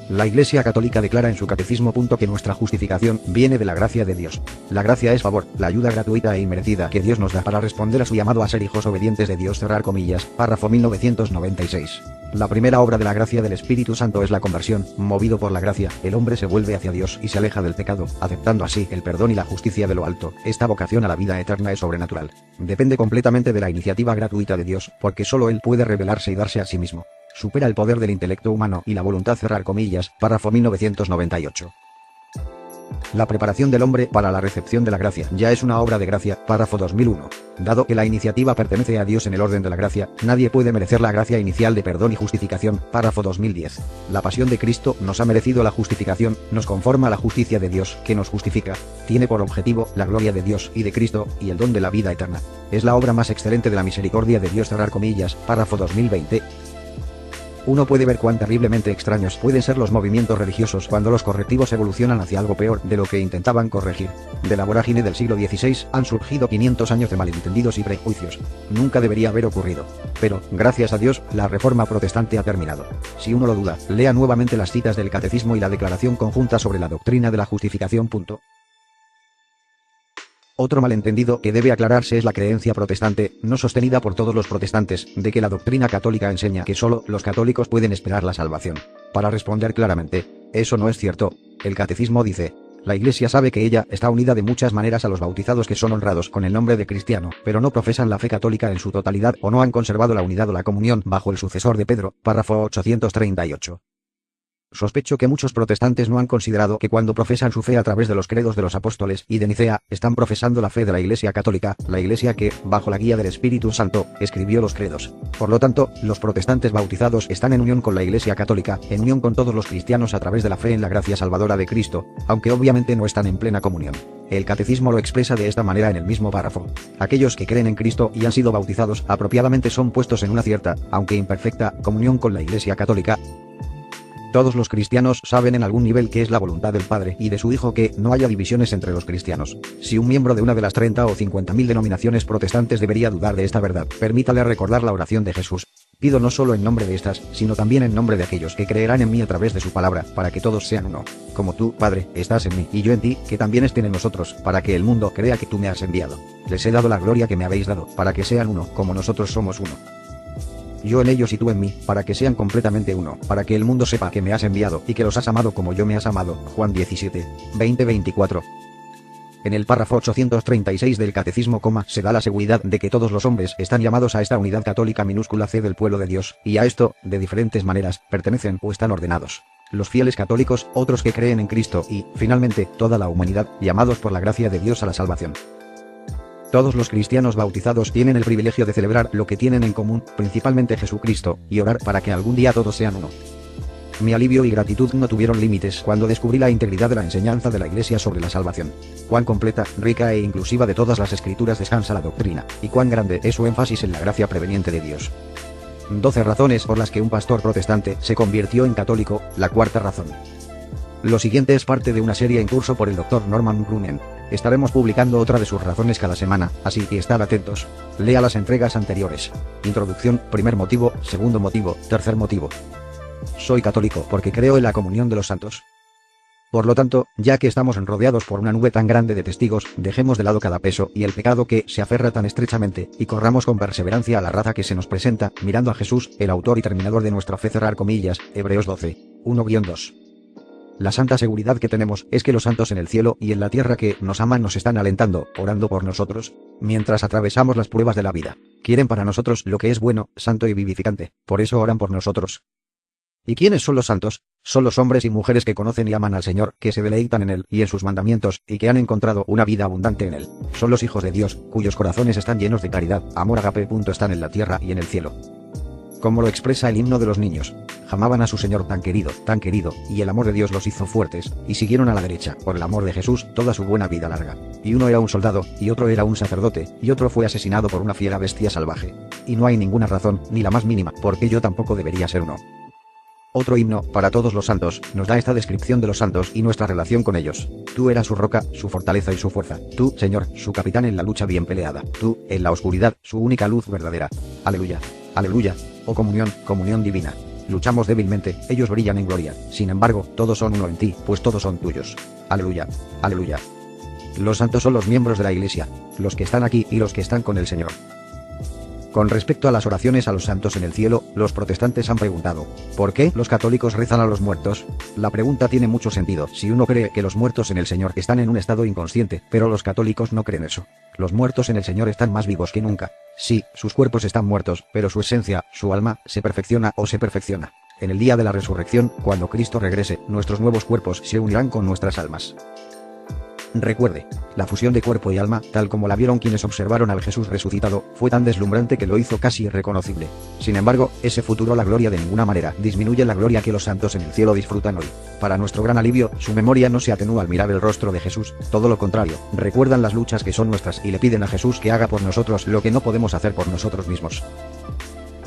La Iglesia Católica declara en su catecismo que nuestra justificación viene de la gracia de Dios. La gracia es favor, la ayuda gratuita e inmerecida que Dios nos da para responder a su llamado a ser hijos obedientes de Dios. Cerrar comillas, párrafo 1996. La primera obra de la gracia del Espíritu Santo es la conversión. Movido por la gracia, el hombre se vuelve hacia Dios y se aleja del pecado, aceptando así el perdón y la justicia de lo alto. Esta vocación a la vida eterna es sobrenatural. Depende completamente de la iniciativa gratuita de Dios, porque solo Él puede revelarse y darse a sí mismo. Supera el poder del intelecto humano y la voluntad. Cerrar comillas, párrafo 1998. La preparación del hombre para la recepción de la gracia ya es una obra de gracia. Párrafo 2001. Dado que la iniciativa pertenece a Dios en el orden de la gracia, nadie puede merecer la gracia inicial de perdón y justificación. Párrafo 2010. La pasión de Cristo nos ha merecido la justificación, nos conforma a la justicia de Dios, que nos justifica. Tiene por objetivo la gloria de Dios y de Cristo, y el don de la vida eterna. Es la obra más excelente de la misericordia de Dios. Cerrar comillas, párrafo 2020. Uno puede ver cuán terriblemente extraños pueden ser los movimientos religiosos cuando los correctivos evolucionan hacia algo peor de lo que intentaban corregir. De la vorágine del siglo XVI han surgido 500 años de malentendidos y prejuicios. Nunca debería haber ocurrido. Pero, gracias a Dios, la reforma protestante ha terminado. Si uno lo duda, lea nuevamente las citas del Catecismo y la Declaración Conjunta sobre la doctrina de la justificación. Otro malentendido que debe aclararse es la creencia protestante, no sostenida por todos los protestantes, de que la doctrina católica enseña que solo los católicos pueden esperar la salvación. Para responder claramente, eso no es cierto. El Catecismo dice: la Iglesia sabe que ella está unida de muchas maneras a los bautizados que son honrados con el nombre de cristiano, pero no profesan la fe católica en su totalidad o no han conservado la unidad o la comunión bajo el sucesor de Pedro. Párrafo 838. Sospecho que muchos protestantes no han considerado que cuando profesan su fe a través de los credos de los apóstoles y de Nicea, están profesando la fe de la Iglesia Católica, la Iglesia que, bajo la guía del Espíritu Santo, escribió los credos. Por lo tanto, los protestantes bautizados están en unión con la Iglesia Católica, en unión con todos los cristianos a través de la fe en la gracia salvadora de Cristo, aunque obviamente no están en plena comunión. El Catecismo lo expresa de esta manera en el mismo párrafo. Aquellos que creen en Cristo y han sido bautizados apropiadamente son puestos en una cierta, aunque imperfecta, comunión con la Iglesia Católica. Todos los cristianos saben en algún nivel que es la voluntad del Padre y de su Hijo que no haya divisiones entre los cristianos. Si un miembro de una de las 30 o 50.000 denominaciones protestantes debería dudar de esta verdad, permítale recordar la oración de Jesús. Pido no solo en nombre de estas, sino también en nombre de aquellos que creerán en mí a través de su palabra, para que todos sean uno. Como tú, Padre, estás en mí y yo en ti, que también estén en nosotros, para que el mundo crea que tú me has enviado. Les he dado la gloria que me habéis dado, para que sean uno, como nosotros somos uno. Yo en ellos y tú en mí, para que sean completamente uno, para que el mundo sepa que me has enviado y que los has amado como yo me has amado. Juan 17, 20-24. En el párrafo 836 del Catecismo, se da la seguridad de que todos los hombres están llamados a esta unidad católica minúscula C del pueblo de Dios, y a esto, de diferentes maneras, pertenecen o están ordenados. Los fieles católicos, otros que creen en Cristo y, finalmente, toda la humanidad, llamados por la gracia de Dios a la salvación. Todos los cristianos bautizados tienen el privilegio de celebrar lo que tienen en común, principalmente Jesucristo, y orar para que algún día todos sean uno. Mi alivio y gratitud no tuvieron límites cuando descubrí la integridad de la enseñanza de la Iglesia sobre la salvación. Cuán completa, rica e inclusiva de todas las escrituras descansa la doctrina, y cuán grande es su énfasis en la gracia preveniente de Dios. 12 razones por las que un pastor protestante se convirtió en católico. La cuarta razón. Lo siguiente es parte de una serie en curso por el Dr. Norman Brunen. Estaremos publicando otra de sus razones cada semana, así que estad atentos. Lea las entregas anteriores. Introducción, primer motivo, segundo motivo, tercer motivo. Soy católico porque creo en la comunión de los santos. Por lo tanto, ya que estamos rodeados por una nube tan grande de testigos, dejemos de lado cada peso y el pecado que se aferra tan estrechamente, y corramos con perseverancia a la raza que se nos presenta, mirando a Jesús, el autor y terminador de nuestra fe. Cerrar comillas, Hebreos 12, 1-2. La santa seguridad que tenemos es que los santos en el cielo y en la tierra que nos aman nos están alentando, orando por nosotros, mientras atravesamos las pruebas de la vida. Quieren para nosotros lo que es bueno, santo y vivificante, por eso oran por nosotros. ¿Y quiénes son los santos? Son los hombres y mujeres que conocen y aman al Señor, que se deleitan en Él y en sus mandamientos, y que han encontrado una vida abundante en Él. Son los hijos de Dios, cuyos corazones están llenos de caridad, amor agape. Están en la tierra y en el cielo. Como lo expresa el himno de los niños. Amaban a su Señor tan querido, y el amor de Dios los hizo fuertes, y siguieron a la derecha, por el amor de Jesús, toda su buena vida larga. Y uno era un soldado, y otro era un sacerdote, y otro fue asesinado por una fiera bestia salvaje. Y no hay ninguna razón, ni la más mínima, porque yo tampoco debería ser uno. Otro himno, para todos los santos, nos da esta descripción de los santos y nuestra relación con ellos. Tú eras su roca, su fortaleza y su fuerza. Tú, Señor, su capitán en la lucha bien peleada. Tú, en la oscuridad, su única luz verdadera. Aleluya. Aleluya. Oh comunión, comunión divina. Luchamos débilmente, ellos brillan en gloria. Sin embargo, todos son uno en ti, pues todos son tuyos. Aleluya. Aleluya. Los santos son los miembros de la Iglesia, los que están aquí y los que están con el Señor. Con respecto a las oraciones a los santos en el cielo, los protestantes han preguntado, ¿por qué los católicos rezan a los muertos? La pregunta tiene mucho sentido si uno cree que los muertos en el Señor están en un estado inconsciente, pero los católicos no creen eso. Los muertos en el Señor están más vivos que nunca. Sí, sus cuerpos están muertos, pero su esencia, su alma, se perfecciona. En el día de la resurrección, cuando Cristo regrese, nuestros nuevos cuerpos se unirán con nuestras almas. Recuerde, la fusión de cuerpo y alma, tal como la vieron quienes observaron al Jesús resucitado, fue tan deslumbrante que lo hizo casi irreconocible. Sin embargo, ese futuro la gloria de ninguna manera disminuye la gloria que los santos en el cielo disfrutan hoy. Para nuestro gran alivio, su memoria no se atenúa al mirar el rostro de Jesús, todo lo contrario, recuerdan las luchas que son nuestras y le piden a Jesús que haga por nosotros lo que no podemos hacer por nosotros mismos.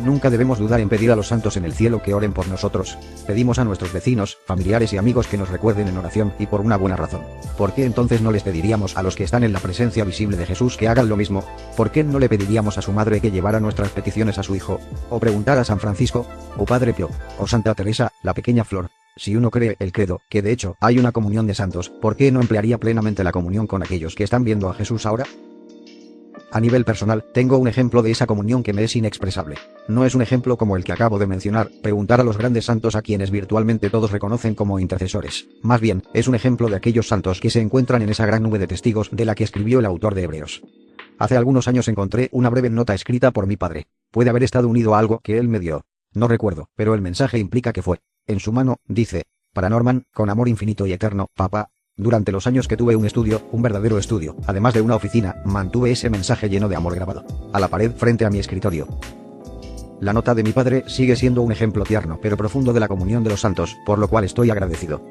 Nunca debemos dudar en pedir a los santos en el cielo que oren por nosotros. Pedimos a nuestros vecinos, familiares y amigos que nos recuerden en oración, y por una buena razón. ¿Por qué entonces no les pediríamos a los que están en la presencia visible de Jesús que hagan lo mismo? ¿Por qué no le pediríamos a su madre que llevara nuestras peticiones a su hijo? ¿O preguntar a San Francisco? ¿O Padre Pío? ¿O Santa Teresa, la pequeña flor? Si uno cree el credo, que de hecho hay una comunión de santos, ¿por qué no emplearía plenamente la comunión con aquellos que están viendo a Jesús ahora? A nivel personal, tengo un ejemplo de esa comunión que me es inexpresable. No es un ejemplo como el que acabo de mencionar, preguntar a los grandes santos a quienes virtualmente todos reconocen como intercesores. Más bien, es un ejemplo de aquellos santos que se encuentran en esa gran nube de testigos de la que escribió el autor de Hebreos. Hace algunos años encontré una breve nota escrita por mi padre. Puede haber estado unido a algo que él me dio. No recuerdo, pero el mensaje implica que fue. En su mano, dice, para Norman, con amor infinito y eterno, papá. Durante los años que tuve un estudio, un verdadero estudio, además de una oficina, mantuve ese mensaje lleno de amor grabado a la pared frente a mi escritorio. La nota de mi padre sigue siendo un ejemplo tierno pero profundo de la comunión de los santos, por lo cual estoy agradecido.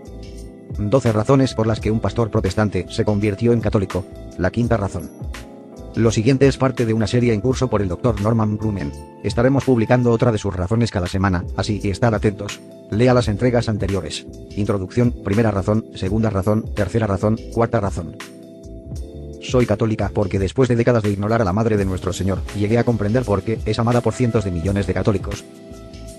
12 razones por las que un pastor protestante se convirtió en católico. La quinta razón. Lo siguiente es parte de una serie en curso por el Dr. Norman Brunen. Estaremos publicando otra de sus razones cada semana, así que estad atentos. Lea las entregas anteriores. Introducción, primera razón, segunda razón, tercera razón, cuarta razón. Soy católica porque después de décadas de ignorar a la Madre de nuestro Señor, llegué a comprender por qué es amada por cientos de millones de católicos.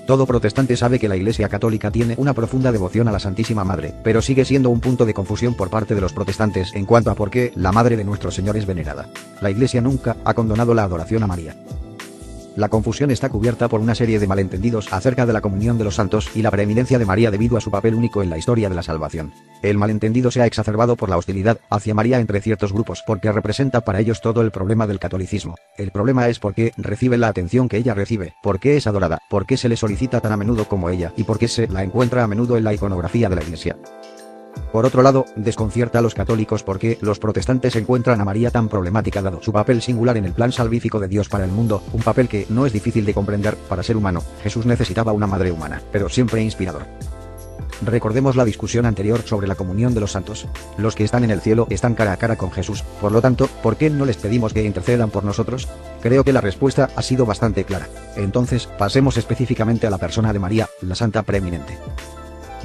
Todo protestante sabe que la Iglesia Católica tiene una profunda devoción a la Santísima Madre, pero sigue siendo un punto de confusión por parte de los protestantes en cuanto a por qué la Madre de nuestro Señor es venerada. La Iglesia nunca ha condonado la adoración a María. La confusión está cubierta por una serie de malentendidos acerca de la comunión de los santos y la preeminencia de María debido a su papel único en la historia de la salvación. El malentendido se ha exacerbado por la hostilidad hacia María entre ciertos grupos porque representa para ellos todo el problema del catolicismo. El problema es por qué recibe la atención que ella recibe, por qué es adorada, por qué se le solicita tan a menudo como ella y por qué se la encuentra a menudo en la iconografía de la Iglesia. Por otro lado, desconcierta a los católicos porque los protestantes encuentran a María tan problemática dado su papel singular en el plan salvífico de Dios para el mundo, un papel que no es difícil de comprender para ser humano. Jesús necesitaba una madre humana, pero siempre inspirador. Recordemos la discusión anterior sobre la comunión de los santos. Los que están en el cielo están cara a cara con Jesús, por lo tanto, ¿por qué no les pedimos que intercedan por nosotros? Creo que la respuesta ha sido bastante clara. Entonces, pasemos específicamente a la persona de María, la santa preeminente.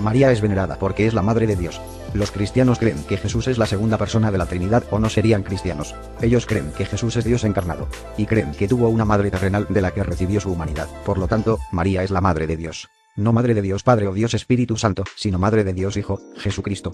María es venerada porque es la Madre de Dios. Los cristianos creen que Jesús es la segunda persona de la Trinidad o no serían cristianos. Ellos creen que Jesús es Dios encarnado. Y creen que tuvo una madre terrenal de la que recibió su humanidad. Por lo tanto, María es la Madre de Dios. No Madre de Dios Padre o Dios Espíritu Santo, sino Madre de Dios Hijo, Jesucristo.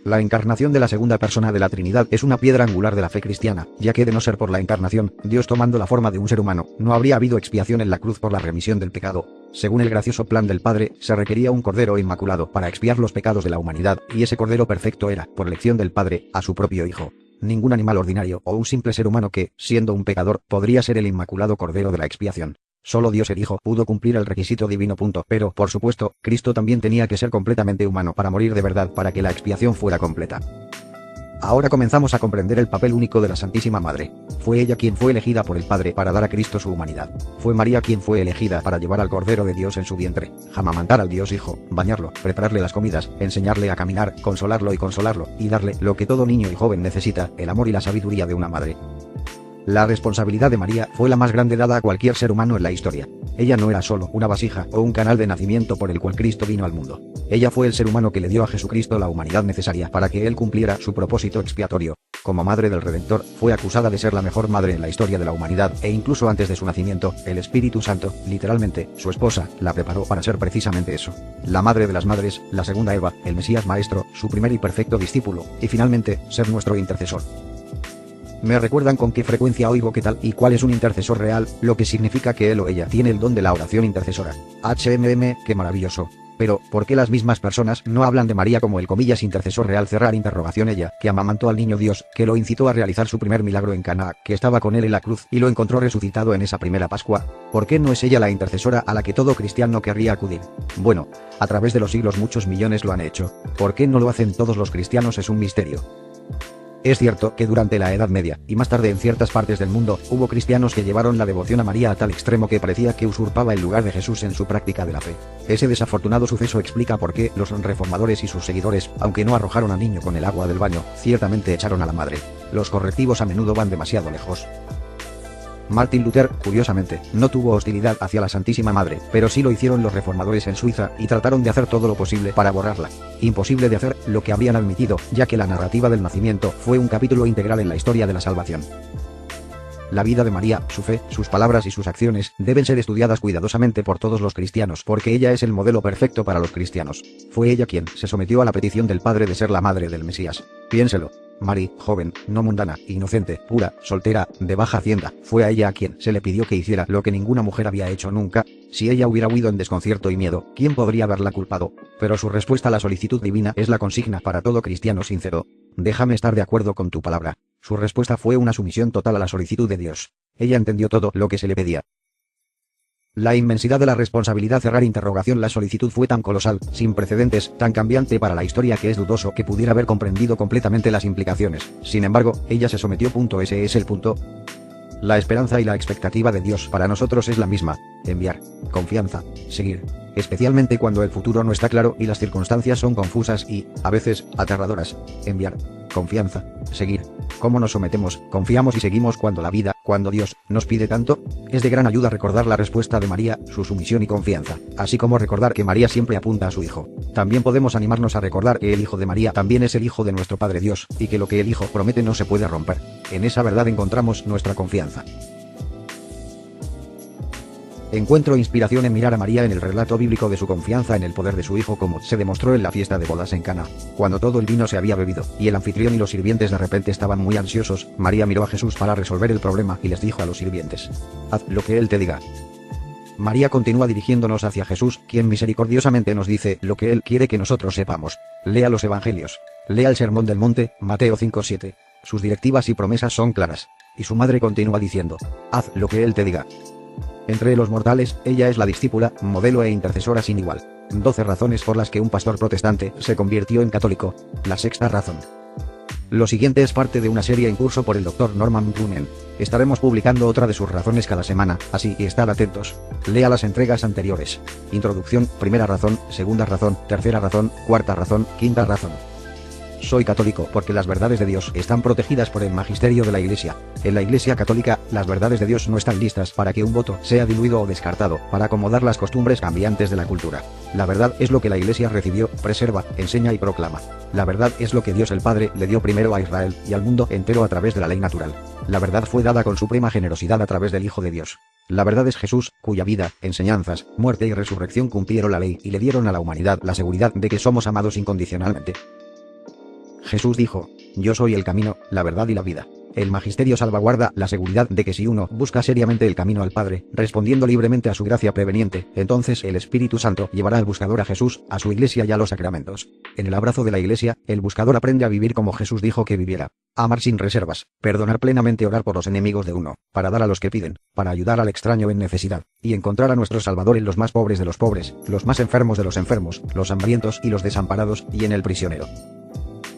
La encarnación de la segunda persona de la Trinidad es una piedra angular de la fe cristiana, ya que de no ser por la encarnación, Dios tomando la forma de un ser humano, no habría habido expiación en la cruz por la remisión del pecado. Según el gracioso plan del Padre, se requería un cordero inmaculado para expiar los pecados de la humanidad, y ese cordero perfecto era, por elección del Padre, a su propio Hijo. Ningún animal ordinario o un simple ser humano que, siendo un pecador, podría ser el inmaculado cordero de la expiación. Solo Dios el Hijo pudo cumplir el requisito divino. Pero, por supuesto, Cristo también tenía que ser completamente humano para morir de verdad para que la expiación fuera completa. Ahora comenzamos a comprender el papel único de la Santísima Madre. Fue ella quien fue elegida por el Padre para dar a Cristo su humanidad. Fue María quien fue elegida para llevar al Cordero de Dios en su vientre, amamantar al Dios Hijo, bañarlo, prepararle las comidas, enseñarle a caminar, consolarlo y darle lo que todo niño y joven necesita, el amor y la sabiduría de una madre. La responsabilidad de María fue la más grande dada a cualquier ser humano en la historia. Ella no era solo una vasija o un canal de nacimiento por el cual Cristo vino al mundo. Ella fue el ser humano que le dio a Jesucristo la humanidad necesaria para que él cumpliera su propósito expiatorio. Como madre del Redentor, fue acusada de ser la mejor madre en la historia de la humanidad e incluso antes de su nacimiento, el Espíritu Santo, literalmente, su esposa, la preparó para ser precisamente eso. La madre de las madres, la segunda Eva, el Mesías maestro, su primer y perfecto discípulo, y finalmente, ser nuestro intercesor. Me recuerdan con qué frecuencia oigo qué tal y cuál es un intercesor real, lo que significa que él o ella tiene el don de la oración intercesora. Qué maravilloso. Pero, ¿por qué las mismas personas no hablan de María como el comillas intercesor real cerrar interrogación ella, que amamantó al niño Dios, que lo incitó a realizar su primer milagro en Cana, que estaba con él en la cruz y lo encontró resucitado en esa primera Pascua? ¿Por qué no es ella la intercesora a la que todo cristiano querría acudir? Bueno, a través de los siglos muchos millones lo han hecho. ¿Por qué no lo hacen todos los cristianos? Es un misterio. Es cierto que durante la Edad Media, y más tarde en ciertas partes del mundo, hubo cristianos que llevaron la devoción a María a tal extremo que parecía que usurpaba el lugar de Jesús en su práctica de la fe. Ese desafortunado suceso explica por qué los reformadores y sus seguidores, aunque no arrojaron al niño con el agua del baño, ciertamente echaron a la madre. Los correctivos a menudo van demasiado lejos. Martin Luther, curiosamente, no tuvo hostilidad hacia la Santísima Madre, pero sí lo hicieron los reformadores en Suiza y trataron de hacer todo lo posible para borrarla. Imposible de hacer lo que habían admitido, ya que la narrativa del nacimiento fue un capítulo integral en la historia de la salvación. La vida de María, su fe, sus palabras y sus acciones deben ser estudiadas cuidadosamente por todos los cristianos porque ella es el modelo perfecto para los cristianos. Fue ella quien se sometió a la petición del Padre de ser la madre del Mesías. Piénselo. Mari, joven, no mundana, inocente, pura, soltera, de baja hacienda, fue a ella a quien se le pidió que hiciera lo que ninguna mujer había hecho nunca. Si ella hubiera huido en desconcierto y miedo, ¿quién podría haberla culpado? Pero su respuesta a la solicitud divina es la consigna para todo cristiano sincero. Déjame estar de acuerdo con tu palabra. Su respuesta fue una sumisión total a la solicitud de Dios. Ella entendió todo lo que se le pedía. La inmensidad de la responsabilidad cerrar interrogación. La solicitud fue tan colosal, sin precedentes, tan cambiante para la historia que es dudoso que pudiera haber comprendido completamente las implicaciones. Sin embargo, ella se sometió. Ese es el punto. La esperanza y la expectativa de Dios para nosotros es la misma: enviar, confianza, seguir. Especialmente cuando el futuro no está claro y las circunstancias son confusas y, a veces, aterradoras. Enviar, confianza, seguir. ¿Cómo nos sometemos, confiamos y seguimos cuando Dios nos pide tanto? Es de gran ayuda recordar la respuesta de María, su sumisión y confianza, así como recordar que María siempre apunta a su Hijo. También podemos animarnos a recordar que el Hijo de María también es el Hijo de nuestro Padre Dios, y que lo que el Hijo promete no se puede romper. En esa verdad encontramos nuestra confianza. Encuentro inspiración en mirar a María en el relato bíblico de su confianza en el poder de su hijo, como se demostró en la fiesta de bodas en Cana. Cuando todo el vino se había bebido, y el anfitrión y los sirvientes de repente estaban muy ansiosos, María miró a Jesús para resolver el problema y les dijo a los sirvientes: haz lo que él te diga. María continúa dirigiéndonos hacia Jesús, quien misericordiosamente nos dice lo que él quiere que nosotros sepamos. Lea los evangelios. Lea el Sermón del Monte, Mateo 5:7. Sus directivas y promesas son claras. Y su madre continúa diciendo: haz lo que él te diga. Entre los mortales, ella es la discípula, modelo e intercesora sin igual. 12 razones por las que un pastor protestante se convirtió en católico. La sexta razón. Lo siguiente es parte de una serie en curso por el Dr. Norman Brunel. Estaremos publicando otra de sus razones cada semana, así que estad atentos. Lea las entregas anteriores. Introducción, primera razón, segunda razón, tercera razón, cuarta razón, quinta razón. Soy católico porque las verdades de Dios están protegidas por el magisterio de la Iglesia. En la Iglesia católica, las verdades de Dios no están listas para que un voto sea diluido o descartado, para acomodar las costumbres cambiantes de la cultura. La verdad es lo que la Iglesia recibió, preserva, enseña y proclama. La verdad es lo que Dios el Padre le dio primero a Israel y al mundo entero a través de la ley natural. La verdad fue dada con suprema generosidad a través del Hijo de Dios. La verdad es Jesús, cuya vida, enseñanzas, muerte y resurrección cumplieron la ley y le dieron a la humanidad la seguridad de que somos amados incondicionalmente. Jesús dijo: yo soy el camino, la verdad y la vida. El magisterio salvaguarda la seguridad de que si uno busca seriamente el camino al Padre, respondiendo libremente a su gracia preveniente, entonces el Espíritu Santo llevará al buscador a Jesús, a su Iglesia y a los sacramentos. En el abrazo de la Iglesia, el buscador aprende a vivir como Jesús dijo que viviera. Amar sin reservas, perdonar plenamente, orar por los enemigos de uno, para dar a los que piden, para ayudar al extraño en necesidad, y encontrar a nuestro Salvador en los más pobres de los pobres, los más enfermos de los enfermos, los hambrientos y los desamparados, y en el prisionero.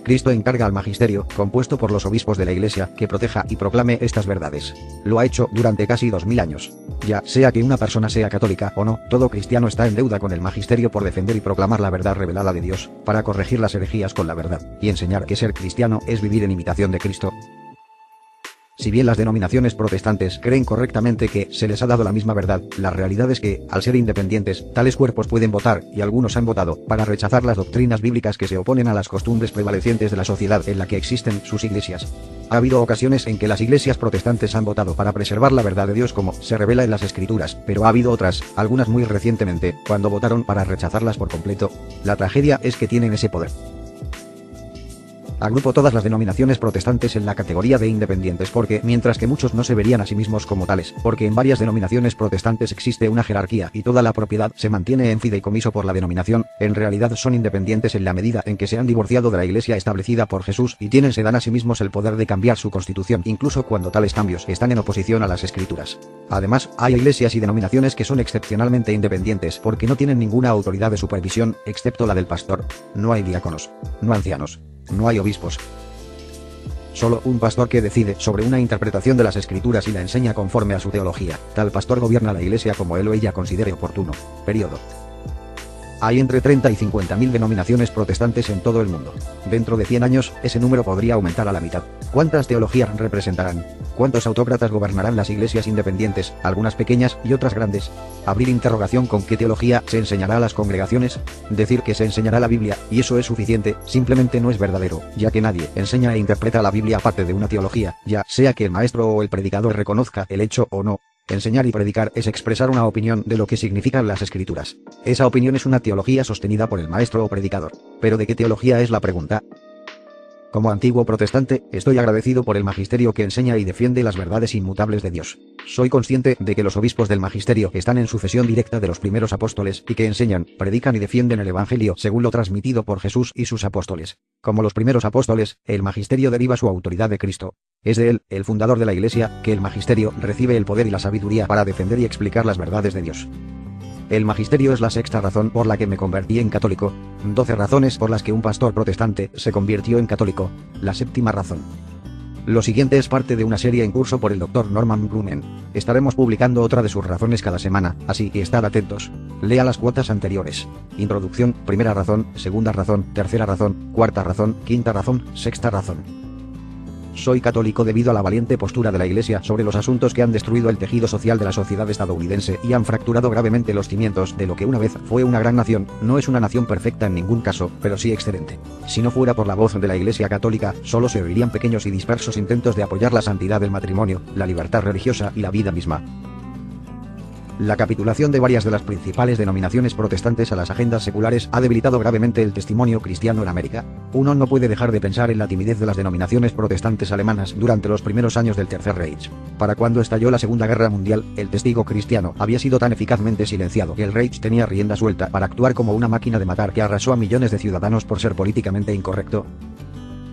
Cristo encarga al magisterio, compuesto por los obispos de la Iglesia, que proteja y proclame estas verdades. Lo ha hecho durante casi 2000 años. Ya sea que una persona sea católica o no, todo cristiano está en deuda con el magisterio por defender y proclamar la verdad revelada de Dios, para corregir las herejías con la verdad, y enseñar que ser cristiano es vivir en imitación de Cristo. Si bien las denominaciones protestantes creen correctamente que se les ha dado la misma verdad, la realidad es que, al ser independientes, tales cuerpos pueden votar, y algunos han votado, para rechazar las doctrinas bíblicas que se oponen a las costumbres prevalecientes de la sociedad en la que existen sus iglesias. Ha habido ocasiones en que las iglesias protestantes han votado para preservar la verdad de Dios como se revela en las Escrituras, pero ha habido otras, algunas muy recientemente, cuando votaron para rechazarlas por completo. La tragedia es que tienen ese poder. Agrupo todas las denominaciones protestantes en la categoría de independientes porque, mientras que muchos no se verían a sí mismos como tales, porque en varias denominaciones protestantes existe una jerarquía y toda la propiedad se mantiene en fideicomiso por la denominación, en realidad son independientes en la medida en que se han divorciado de la Iglesia establecida por Jesús y se dan a sí mismos el poder de cambiar su constitución, incluso cuando tales cambios están en oposición a las Escrituras. Además, hay iglesias y denominaciones que son excepcionalmente independientes porque no tienen ninguna autoridad de supervisión, excepto la del pastor. No hay diáconos, no ancianos, no hay obispos. Solo un pastor que decide sobre una interpretación de las Escrituras y la enseña conforme a su teología. Tal pastor gobierna la Iglesia como él o ella considere oportuno. Periodo. Hay entre 30 y 50.000 denominaciones protestantes en todo el mundo. Dentro de 100 años, ese número podría aumentar a la mitad. ¿Cuántas teologías representarán? ¿Cuántos autócratas gobernarán las iglesias independientes, algunas pequeñas y otras grandes? Abrir interrogación con qué teología se enseñará a las congregaciones. Decir que se enseñará la Biblia, y eso es suficiente, simplemente no es verdadero, ya que nadie enseña e interpreta la Biblia aparte de una teología, ya sea que el maestro o el predicador reconozca el hecho o no. Enseñar y predicar es expresar una opinión de lo que significan las Escrituras. Esa opinión es una teología sostenida por el maestro o predicador. ¿Pero de qué teología es la pregunta? Como antiguo protestante, estoy agradecido por el magisterio que enseña y defiende las verdades inmutables de Dios. Soy consciente de que los obispos del magisterio están en sucesión directa de los primeros apóstoles y que enseñan, predican y defienden el Evangelio según lo transmitido por Jesús y sus apóstoles. Como los primeros apóstoles, el magisterio deriva su autoridad de Cristo. Es de él, el fundador de la Iglesia, que el magisterio recibe el poder y la sabiduría para defender y explicar las verdades de Dios. El magisterio es la sexta razón por la que me convertí en católico. 12 razones por las que un pastor protestante se convirtió en católico. La séptima razón. Lo siguiente es parte de una serie en curso por el Dr. Norman Brunel. Estaremos publicando otra de sus razones cada semana, así que estad atentos. Lea las cuotas anteriores. Introducción, primera razón, segunda razón, tercera razón, cuarta razón, quinta razón, sexta razón. Soy católico debido a la valiente postura de la Iglesia sobre los asuntos que han destruido el tejido social de la sociedad estadounidense y han fracturado gravemente los cimientos de lo que una vez fue una gran nación. No es una nación perfecta en ningún caso, pero sí excelente. Si no fuera por la voz de la Iglesia católica, solo se oirían pequeños y dispersos intentos de apoyar la santidad del matrimonio, la libertad religiosa y la vida misma. La capitulación de varias de las principales denominaciones protestantes a las agendas seculares ha debilitado gravemente el testimonio cristiano en América. Uno no puede dejar de pensar en la timidez de las denominaciones protestantes alemanas durante los primeros años del Tercer Reich. Para cuando estalló la Segunda Guerra Mundial, el testigo cristiano había sido tan eficazmente silenciado que el Reich tenía rienda suelta para actuar como una máquina de matar que arrasó a millones de ciudadanos por ser políticamente incorrecto.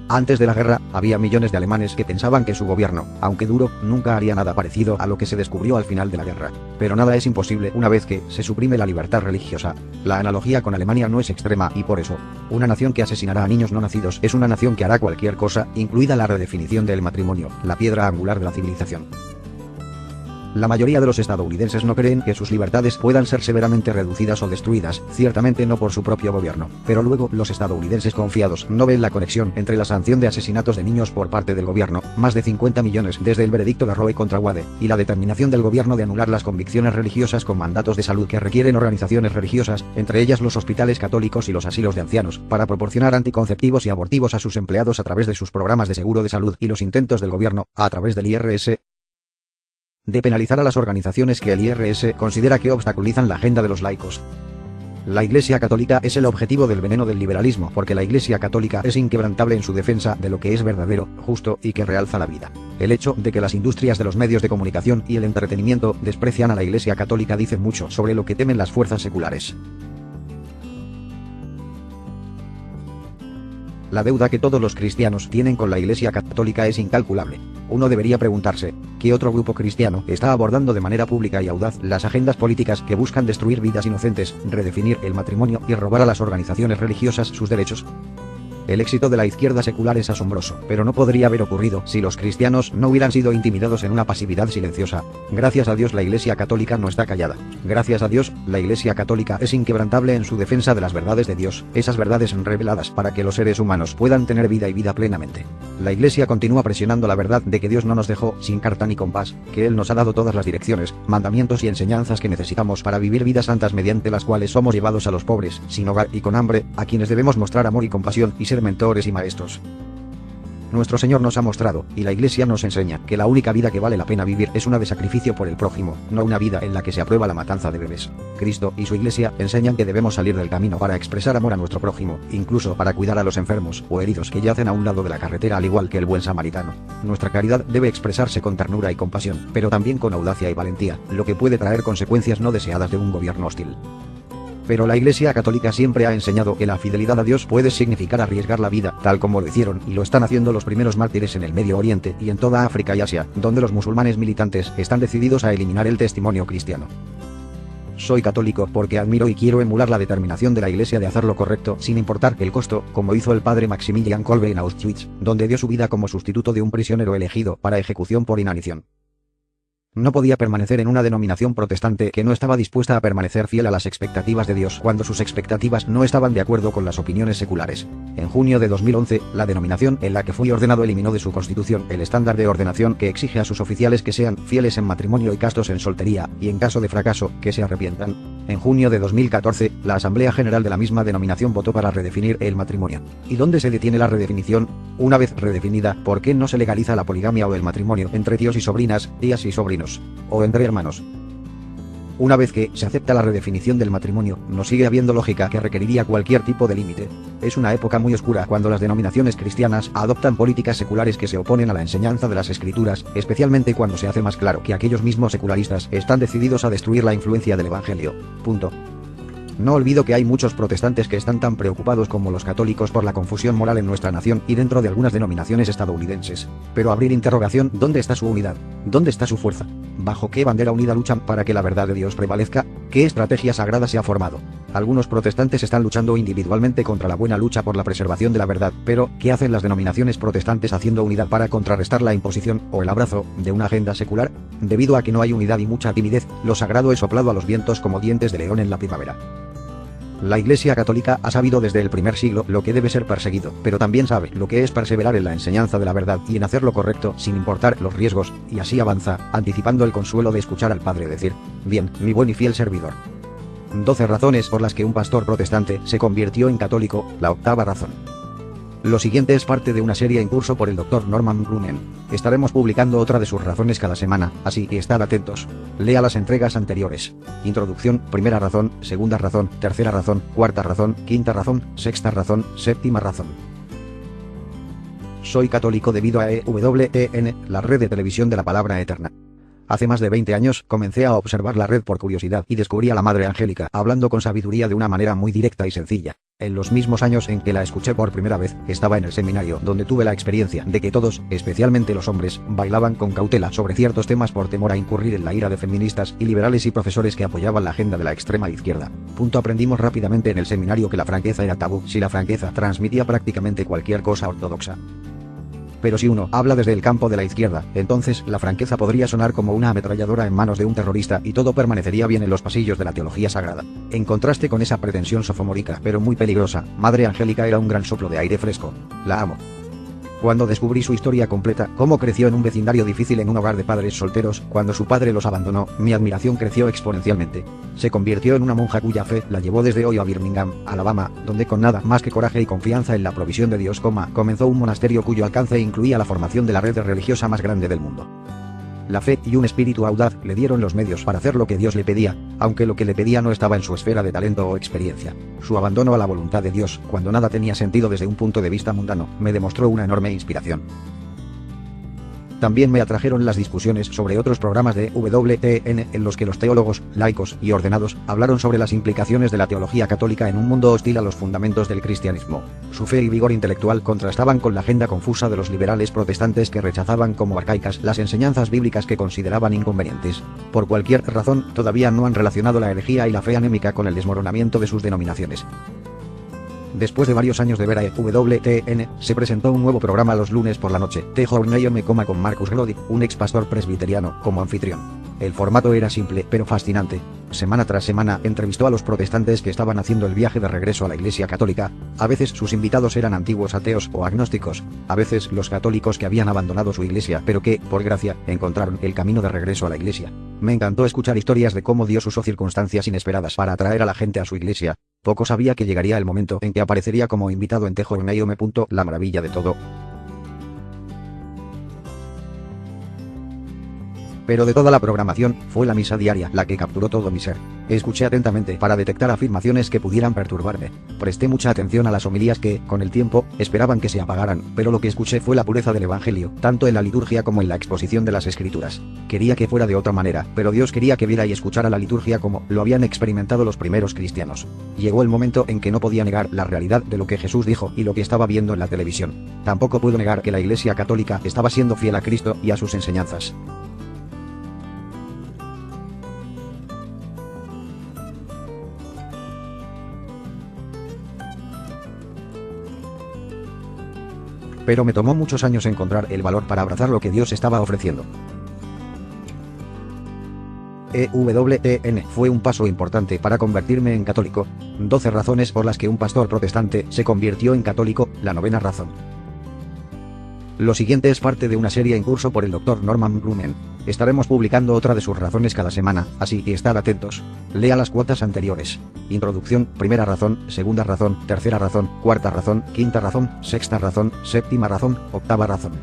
Antes de la guerra, había millones de alemanes que pensaban que su gobierno, aunque duro, nunca haría nada parecido a lo que se descubrió al final de la guerra. Pero nada es imposible una vez que se suprime la libertad religiosa. La analogía con Alemania no es extrema y por eso, una nación que asesinará a niños no nacidos es una nación que hará cualquier cosa, incluida la redefinición del matrimonio, la piedra angular de la civilización. La mayoría de los estadounidenses no creen que sus libertades puedan ser severamente reducidas o destruidas, ciertamente no por su propio gobierno, pero luego los estadounidenses confiados no ven la conexión entre la sanción de asesinatos de niños por parte del gobierno, más de 50 millones desde el veredicto de Roe contra Wade, y la determinación del gobierno de anular las convicciones religiosas con mandatos de salud que requieren organizaciones religiosas, entre ellas los hospitales católicos y los asilos de ancianos, para proporcionar anticonceptivos y abortivos a sus empleados a través de sus programas de seguro de salud y los intentos del gobierno, a través del IRS, de penalizar a las organizaciones que el IRS considera que obstaculizan la agenda de los laicos. La Iglesia Católica es el objetivo del veneno del liberalismo, porque la Iglesia Católica es inquebrantable en su defensa de lo que es verdadero, justo y que realza la vida. El hecho de que las industrias de los medios de comunicación y el entretenimiento desprecian a la Iglesia Católica dice mucho sobre lo que temen las fuerzas seculares. La deuda que todos los cristianos tienen con la Iglesia Católica es incalculable. Uno debería preguntarse, ¿qué otro grupo cristiano está abordando de manera pública y audaz las agendas políticas que buscan destruir vidas inocentes, redefinir el matrimonio y robar a las organizaciones religiosas sus derechos? El éxito de la izquierda secular es asombroso, pero no podría haber ocurrido si los cristianos no hubieran sido intimidados en una pasividad silenciosa. Gracias a Dios la Iglesia Católica no está callada. Gracias a Dios, la Iglesia Católica es inquebrantable en su defensa de las verdades de Dios, esas verdades reveladas para que los seres humanos puedan tener vida y vida plenamente. La Iglesia continúa presionando la verdad de que Dios no nos dejó sin carta ni compás, que Él nos ha dado todas las direcciones, mandamientos y enseñanzas que necesitamos para vivir vidas santas mediante las cuales somos llevados a los pobres, sin hogar y con hambre, a quienes debemos mostrar amor y compasión y ser mentores y maestros. Nuestro Señor nos ha mostrado, y la Iglesia nos enseña, que la única vida que vale la pena vivir es una de sacrificio por el prójimo, no una vida en la que se aprueba la matanza de bebés. Cristo y su Iglesia enseñan que debemos salir del camino para expresar amor a nuestro prójimo, incluso para cuidar a los enfermos o heridos que yacen a un lado de la carretera al igual que el buen samaritano. Nuestra caridad debe expresarse con ternura y compasión, pero también con audacia y valentía, lo que puede traer consecuencias no deseadas de un gobierno hostil. Pero la Iglesia Católica siempre ha enseñado que la fidelidad a Dios puede significar arriesgar la vida, tal como lo hicieron y lo están haciendo los primeros mártires en el Medio Oriente y en toda África y Asia, donde los musulmanes militantes están decididos a eliminar el testimonio cristiano. Soy católico porque admiro y quiero emular la determinación de la Iglesia de hacer lo correcto sin importar el costo, como hizo el padre Maximilian Kolbe en Auschwitz, donde dio su vida como sustituto de un prisionero elegido para ejecución por inanición. No podía permanecer en una denominación protestante que no estaba dispuesta a permanecer fiel a las expectativas de Dios cuando sus expectativas no estaban de acuerdo con las opiniones seculares. En junio de 2011, la denominación en la que fui ordenado eliminó de su constitución el estándar de ordenación que exige a sus oficiales que sean fieles en matrimonio y castos en soltería, y en caso de fracaso, que se arrepientan. En junio de 2014, la Asamblea General de la misma denominación votó para redefinir el matrimonio. ¿Y dónde se detiene la redefinición? Una vez redefinida, ¿por qué no se legaliza la poligamia o el matrimonio entre tíos y sobrinas, tías y sobrinos? O entre hermanos? Una vez que se acepta la redefinición del matrimonio, no sigue habiendo lógica que requeriría cualquier tipo de límite. Es una época muy oscura cuando las denominaciones cristianas adoptan políticas seculares que se oponen a la enseñanza de las Escrituras, especialmente cuando se hace más claro que aquellos mismos secularistas están decididos a destruir la influencia del Evangelio. No olvido que hay muchos protestantes que están tan preocupados como los católicos por la confusión moral en nuestra nación y dentro de algunas denominaciones estadounidenses. Pero abrir interrogación, ¿dónde está su unidad? ¿Dónde está su fuerza? ¿Bajo qué bandera unida luchan para que la verdad de Dios prevalezca? ¿Qué estrategia sagrada se ha formado? Algunos protestantes están luchando individualmente contra la buena lucha por la preservación de la verdad, pero ¿qué hacen las denominaciones protestantes haciendo unidad para contrarrestar la imposición o el abrazo de una agenda secular? Debido a que no hay unidad y mucha timidez, lo sagrado es soplado a los vientos como dientes de león en la primavera. La Iglesia Católica ha sabido desde el primer siglo lo que debe ser perseguido, pero también sabe lo que es perseverar en la enseñanza de la verdad y en hacer lo correcto sin importar los riesgos, y así avanza, anticipando el consuelo de escuchar al Padre decir: bien, mi buen y fiel servidor. 12 razones por las que un pastor protestante se convirtió en católico. La octava razón. Lo siguiente es parte de una serie en curso por el Dr. Norman Grumman. Estaremos publicando otra de sus razones cada semana, así que estad atentos. Lea las entregas anteriores. Introducción, primera razón, segunda razón, tercera razón, cuarta razón, quinta razón, sexta razón, séptima razón. Soy católico debido a EWTN, la red de televisión de la palabra eterna. Hace más de 20 años, comencé a observar la red por curiosidad y descubrí a la Madre Angélica hablando con sabiduría de una manera muy directa y sencilla. En los mismos años en que la escuché por primera vez, estaba en el seminario donde tuve la experiencia de que todos, especialmente los hombres, bailaban con cautela sobre ciertos temas por temor a incurrir en la ira de feministas y liberales y profesores que apoyaban la agenda de la extrema izquierda. Aprendimos rápidamente en el seminario que la franqueza era tabú, si la franqueza transmitía prácticamente cualquier cosa ortodoxa. Pero si uno habla desde el campo de la izquierda, entonces la franqueza podría sonar como una ametralladora en manos de un terrorista y todo permanecería bien en los pasillos de la teología sagrada. En contraste con esa pretensión sofomórica, pero muy peligrosa, Madre Angélica era un gran soplo de aire fresco. La amo. Cuando descubrí su historia completa, cómo creció en un vecindario difícil en un hogar de padres solteros, cuando su padre los abandonó, mi admiración creció exponencialmente. Se convirtió en una monja cuya fe la llevó desde Ohio a Birmingham, Alabama, donde con nada más que coraje y confianza en la provisión de Dios, comenzó un monasterio cuyo alcance incluía la formación de la red religiosa más grande del mundo. La fe y un espíritu audaz le dieron los medios para hacer lo que Dios le pedía, aunque lo que le pedía no estaba en su esfera de talento o experiencia. Su abandono a la voluntad de Dios, cuando nada tenía sentido desde un punto de vista mundano, me demostró una enorme inspiración. También me atrajeron las discusiones sobre otros programas de WTN en los que los teólogos, laicos y ordenados hablaron sobre las implicaciones de la teología católica en un mundo hostil a los fundamentos del cristianismo. Su fe y vigor intelectual contrastaban con la agenda confusa de los liberales protestantes que rechazaban como arcaicas las enseñanzas bíblicas que consideraban inconvenientes. Por cualquier razón, todavía no han relacionado la herejía y la fe anémica con el desmoronamiento de sus denominaciones. Después de varios años de ver a EWTN, se presentó un nuevo programa los lunes por la noche, The Journey con Marcus Glody, un ex pastor presbiteriano, como anfitrión. El formato era simple, pero fascinante. Semana tras semana, entrevistó a los protestantes que estaban haciendo el viaje de regreso a la Iglesia Católica. A veces sus invitados eran antiguos ateos o agnósticos, a veces los católicos que habían abandonado su iglesia, pero que, por gracia, encontraron el camino de regreso a la iglesia. Me encantó escuchar historias de cómo Dios usó circunstancias inesperadas para atraer a la gente a su iglesia. Poco sabía que llegaría el momento en que aparecería como invitado en The Journey. La maravilla de todo. Pero de toda la programación, fue la misa diaria la que capturó todo mi ser. Escuché atentamente para detectar afirmaciones que pudieran perturbarme. Presté mucha atención a las homilías que, con el tiempo, esperaban que se apagaran, pero lo que escuché fue la pureza del Evangelio, tanto en la liturgia como en la exposición de las Escrituras. Quería que fuera de otra manera, pero Dios quería que viera y escuchara la liturgia como lo habían experimentado los primeros cristianos. Llegó el momento en que no podía negar la realidad de lo que Jesús dijo y lo que estaba viendo en la televisión. Tampoco puedo negar que la Iglesia Católica estaba siendo fiel a Cristo y a sus enseñanzas. Pero me tomó muchos años encontrar el valor para abrazar lo que Dios estaba ofreciendo. EWTN fue un paso importante para convertirme en católico. 12 razones por las que un pastor protestante se convirtió en católico, la novena razón. Lo siguiente es parte de una serie en curso por el Dr. Norman Grumman. Estaremos publicando otra de sus razones cada semana, así que estad atentos. Lea las cuotas anteriores. Introducción, primera razón, segunda razón, tercera razón, cuarta razón, quinta razón, sexta razón, séptima razón, octava razón.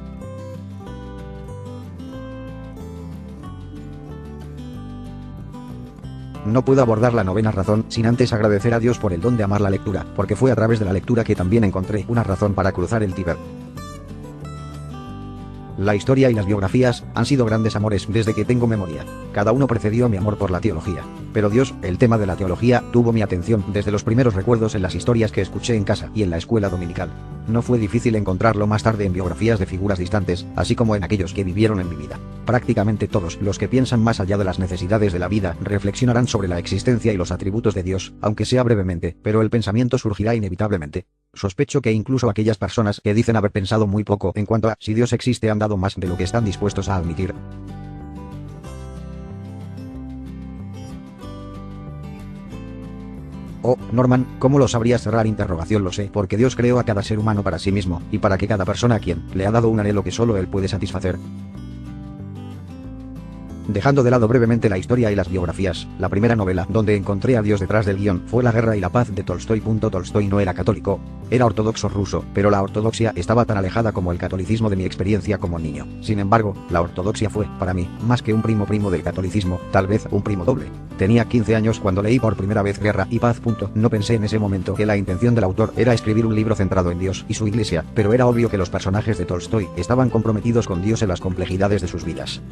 No puedo abordar la novena razón sin antes agradecer a Dios por el don de amar la lectura, porque fue a través de la lectura que también encontré una razón para cruzar el Tíber. La historia y las biografías han sido grandes amores desde que tengo memoria. Cada uno precedió a mi amor por la teología. Pero Dios, el tema de la teología, tuvo mi atención desde los primeros recuerdos en las historias que escuché en casa y en la escuela dominical. No fue difícil encontrarlo más tarde en biografías de figuras distantes, así como en aquellos que vivieron en mi vida. Prácticamente todos los que piensan más allá de las necesidades de la vida reflexionarán sobre la existencia y los atributos de Dios, aunque sea brevemente, pero el pensamiento surgirá inevitablemente. Sospecho que incluso aquellas personas que dicen haber pensado muy poco en cuanto a si Dios existe han dado más de lo que están dispuestos a admitir. Oh, Norman, ¿cómo lo sabrías cerrar? Lo sé, porque Dios creó a cada ser humano para sí mismo, y para que cada persona a quien le ha dado un anhelo que solo Él puede satisfacer. Dejando de lado brevemente la historia y las biografías, la primera novela donde encontré a Dios detrás del guión fue La guerra y la paz de Tolstói. Tolstói no era católico, era ortodoxo ruso, pero la ortodoxia estaba tan alejada como el catolicismo de mi experiencia como niño. Sin embargo, la ortodoxia fue, para mí, más que un primo del catolicismo, tal vez un primo doble. Tenía 15 años cuando leí por primera vez Guerra y Paz. No pensé en ese momento que la intención del autor era escribir un libro centrado en Dios y su iglesia, pero era obvio que los personajes de Tolstói estaban comprometidos con Dios en las complejidades de sus vidas.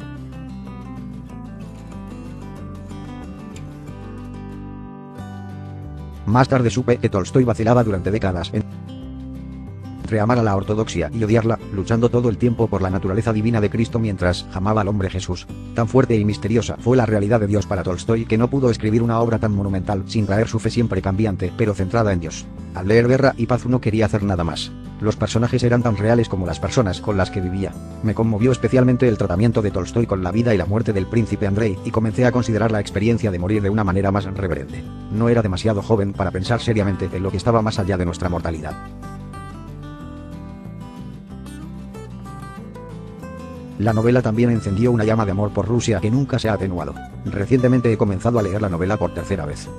Más tarde supe que Tolstói vacilaba durante décadas entre amar a la ortodoxia y odiarla, luchando todo el tiempo por la naturaleza divina de Cristo mientras amaba al hombre Jesús. Tan fuerte y misteriosa fue la realidad de Dios para Tolstói que no pudo escribir una obra tan monumental sin traer su fe siempre cambiante, pero centrada en Dios. Al leer Guerra y Paz no quería hacer nada más. Los personajes eran tan reales como las personas con las que vivía. Me conmovió especialmente el tratamiento de Tolstói con la vida y la muerte del príncipe Andrei, y comencé a considerar la experiencia de morir de una manera más reverente. No era demasiado joven para pensar seriamente en lo que estaba más allá de nuestra mortalidad. La novela también encendió una llama de amor por Rusia que nunca se ha atenuado. Recientemente he comenzado a leer la novela por tercera vez.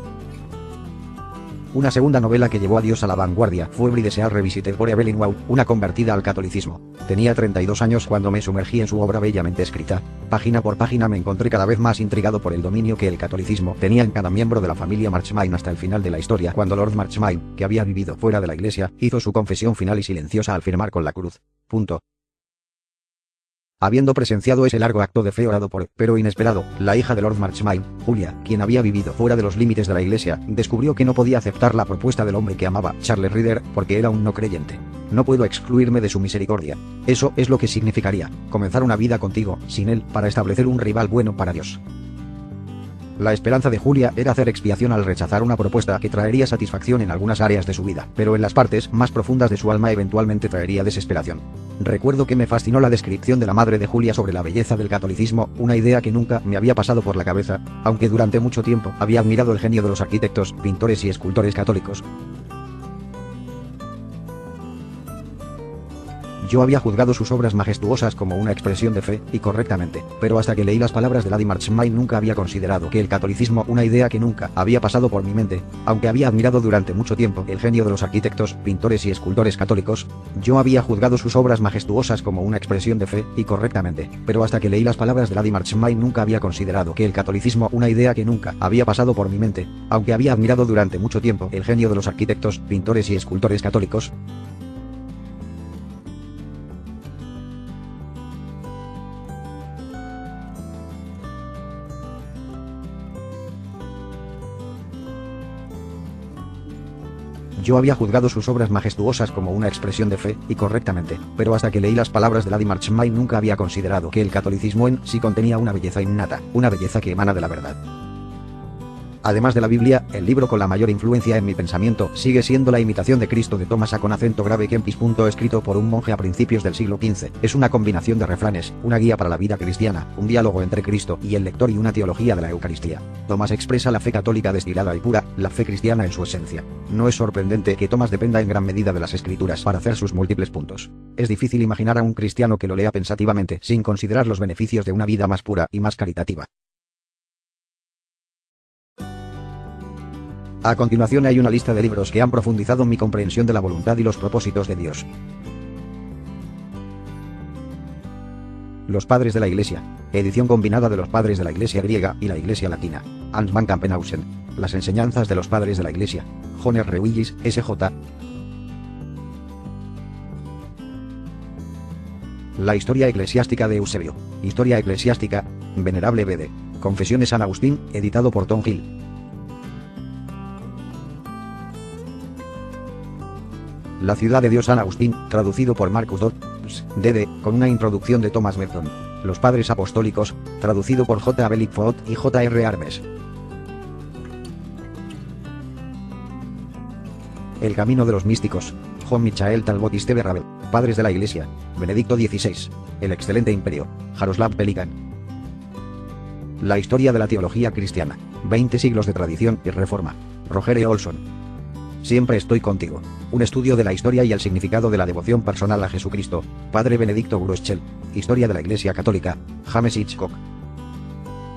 Una segunda novela que llevó a Dios a la vanguardia fue Bridesear Revisited por Evelyn Waugh, una convertida al catolicismo. Tenía 32 años cuando me sumergí en su obra bellamente escrita. Página por página me encontré cada vez más intrigado por el dominio que el catolicismo tenía en cada miembro de la familia Marchmain hasta el final de la historia, cuando Lord Marchmain, que había vivido fuera de la iglesia, hizo su confesión final y silenciosa al firmar con la cruz. Habiendo presenciado ese largo acto de fe orado por, pero inesperado, la hija de Lord Marchmain, Julia, quien había vivido fuera de los límites de la iglesia, descubrió que no podía aceptar la propuesta del hombre que amaba, Charles Reader, porque era un no creyente. No puedo excluirme de su misericordia. Eso es lo que significaría comenzar una vida contigo, sin él, para establecer un rival bueno para Dios. La esperanza de Julia era hacer expiación al rechazar una propuesta que traería satisfacción en algunas áreas de su vida, pero en las partes más profundas de su alma eventualmente traería desesperación. Recuerdo que me fascinó la descripción de la madre de Julia sobre la belleza del catolicismo, una idea que nunca me había pasado por la cabeza, aunque durante mucho tiempo había admirado el genio de los arquitectos, pintores y escultores católicos. Yo había juzgado sus obras majestuosas como una expresión de fe, y correctamente, pero hasta que leí las palabras de Lady Marchmain nunca había considerado que el catolicismo, una idea que nunca había pasado por mi mente, aunque había admirado durante mucho tiempo el genio de los arquitectos, pintores y escultores católicos. Yo había juzgado sus obras majestuosas como una expresión de fe, y correctamente, pero hasta que leí las palabras de Lady Marchmain nunca había considerado que el catolicismo, una idea que nunca había pasado por mi mente, aunque había admirado durante mucho tiempo el genio de los arquitectos, pintores y escultores católicos. Yo había juzgado sus obras majestuosas como una expresión de fe, y correctamente, pero hasta que leí las palabras de Lady Marchmain nunca había considerado que el catolicismo en sí contenía una belleza innata, una belleza que emana de la verdad. Además de la Biblia, el libro con la mayor influencia en mi pensamiento sigue siendo La imitación de Cristo de Thomas A. con acento grave Kempis. Escrito por un monje a principios del siglo XV, es una combinación de refranes, una guía para la vida cristiana, un diálogo entre Cristo y el lector y una teología de la Eucaristía. Thomas expresa la fe católica destilada y pura, la fe cristiana en su esencia. No es sorprendente que Thomas dependa en gran medida de las Escrituras para hacer sus múltiples puntos. Es difícil imaginar a un cristiano que lo lea pensativamente sin considerar los beneficios de una vida más pura y más caritativa. A continuación hay una lista de libros que han profundizado mi comprensión de la voluntad y los propósitos de Dios. Los Padres de la Iglesia. Edición combinada de los Padres de la Iglesia griega y la Iglesia latina. Hans van Campenhausen. Las enseñanzas de los Padres de la Iglesia. John R. Willis, S.J. La historia eclesiástica de Eusebio. Historia eclesiástica. Venerable Bede. Confesiones San Agustín, editado por Tom Hill. La ciudad de Dios San Agustín, traducido por Marcus Dodds, D.D., con una introducción de Thomas Merton. Los Padres Apostólicos, traducido por J. Abel Foot y J. R. Armes. El camino de los místicos, John Michael Talbot y Steve Ravel. Padres de la Iglesia, Benedicto XVI. El excelente imperio, Jaroslav Pelikan. La historia de la teología cristiana, 20 siglos de tradición y reforma, Roger E. Olson. Siempre estoy contigo. Un estudio de la historia y el significado de la devoción personal a Jesucristo, Padre Benedicto Groeschel. Historia de la Iglesia Católica, James Hitchcock.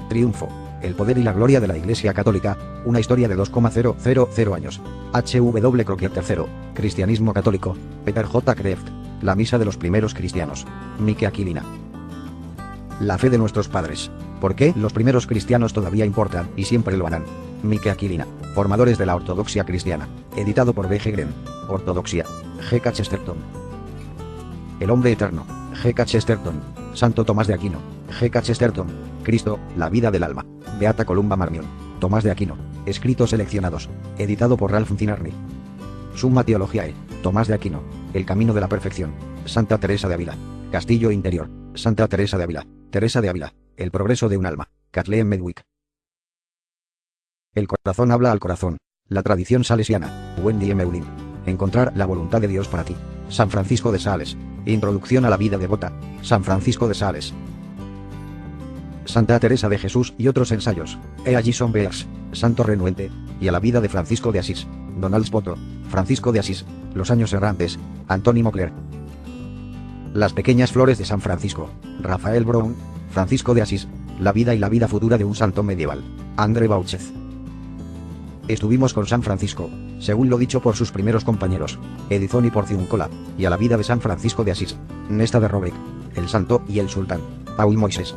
Triunfo. El poder y la gloria de la Iglesia Católica, una historia de 2,000 años. H.W. Crocker III, Cristianismo Católico, Peter J. Kreft, La Misa de los Primeros Cristianos, Mike Aquilina. La fe de nuestros padres. ¿Por qué los primeros cristianos todavía importan y siempre lo harán? Mike Aquilina, Formadores de la Ortodoxia Cristiana, editado por B. G. Gren, Ortodoxia, G. K. Chesterton. El Hombre Eterno, G. K. Chesterton, Santo Tomás de Aquino, G. K. Chesterton, Cristo, la vida del alma, Beata Columba Marmion, Tomás de Aquino, Escritos seleccionados, editado por Ralph Finarni. Summa Theologiae, Tomás de Aquino, El camino de la perfección, Santa Teresa de Ávila, Castillo Interior, Santa Teresa de Ávila, El progreso de un alma, Kathleen Medwick. El corazón habla al corazón, la tradición salesiana, Wendy M. Meulin. Encontrar la voluntad de Dios para ti, San Francisco de Sales. Introducción a la vida devota, San Francisco de Sales. Santa Teresa de Jesús y otros ensayos, E. Allison Beers, Santo Renuente, y a la vida de Francisco de Asís, Donald Spoto, Francisco de Asís, Los años errantes, Antony Mocler. Las pequeñas flores de San Francisco, Rafael Brown, Francisco de Asís, La vida y la vida futura de un santo medieval, André Bauchez. Estuvimos con San Francisco, según lo dicho por sus primeros compañeros, Edison y Porciúncula, y a la vida de San Francisco de Asís, Nesta de Robeck, el santo y el sultán, Paul Moisés.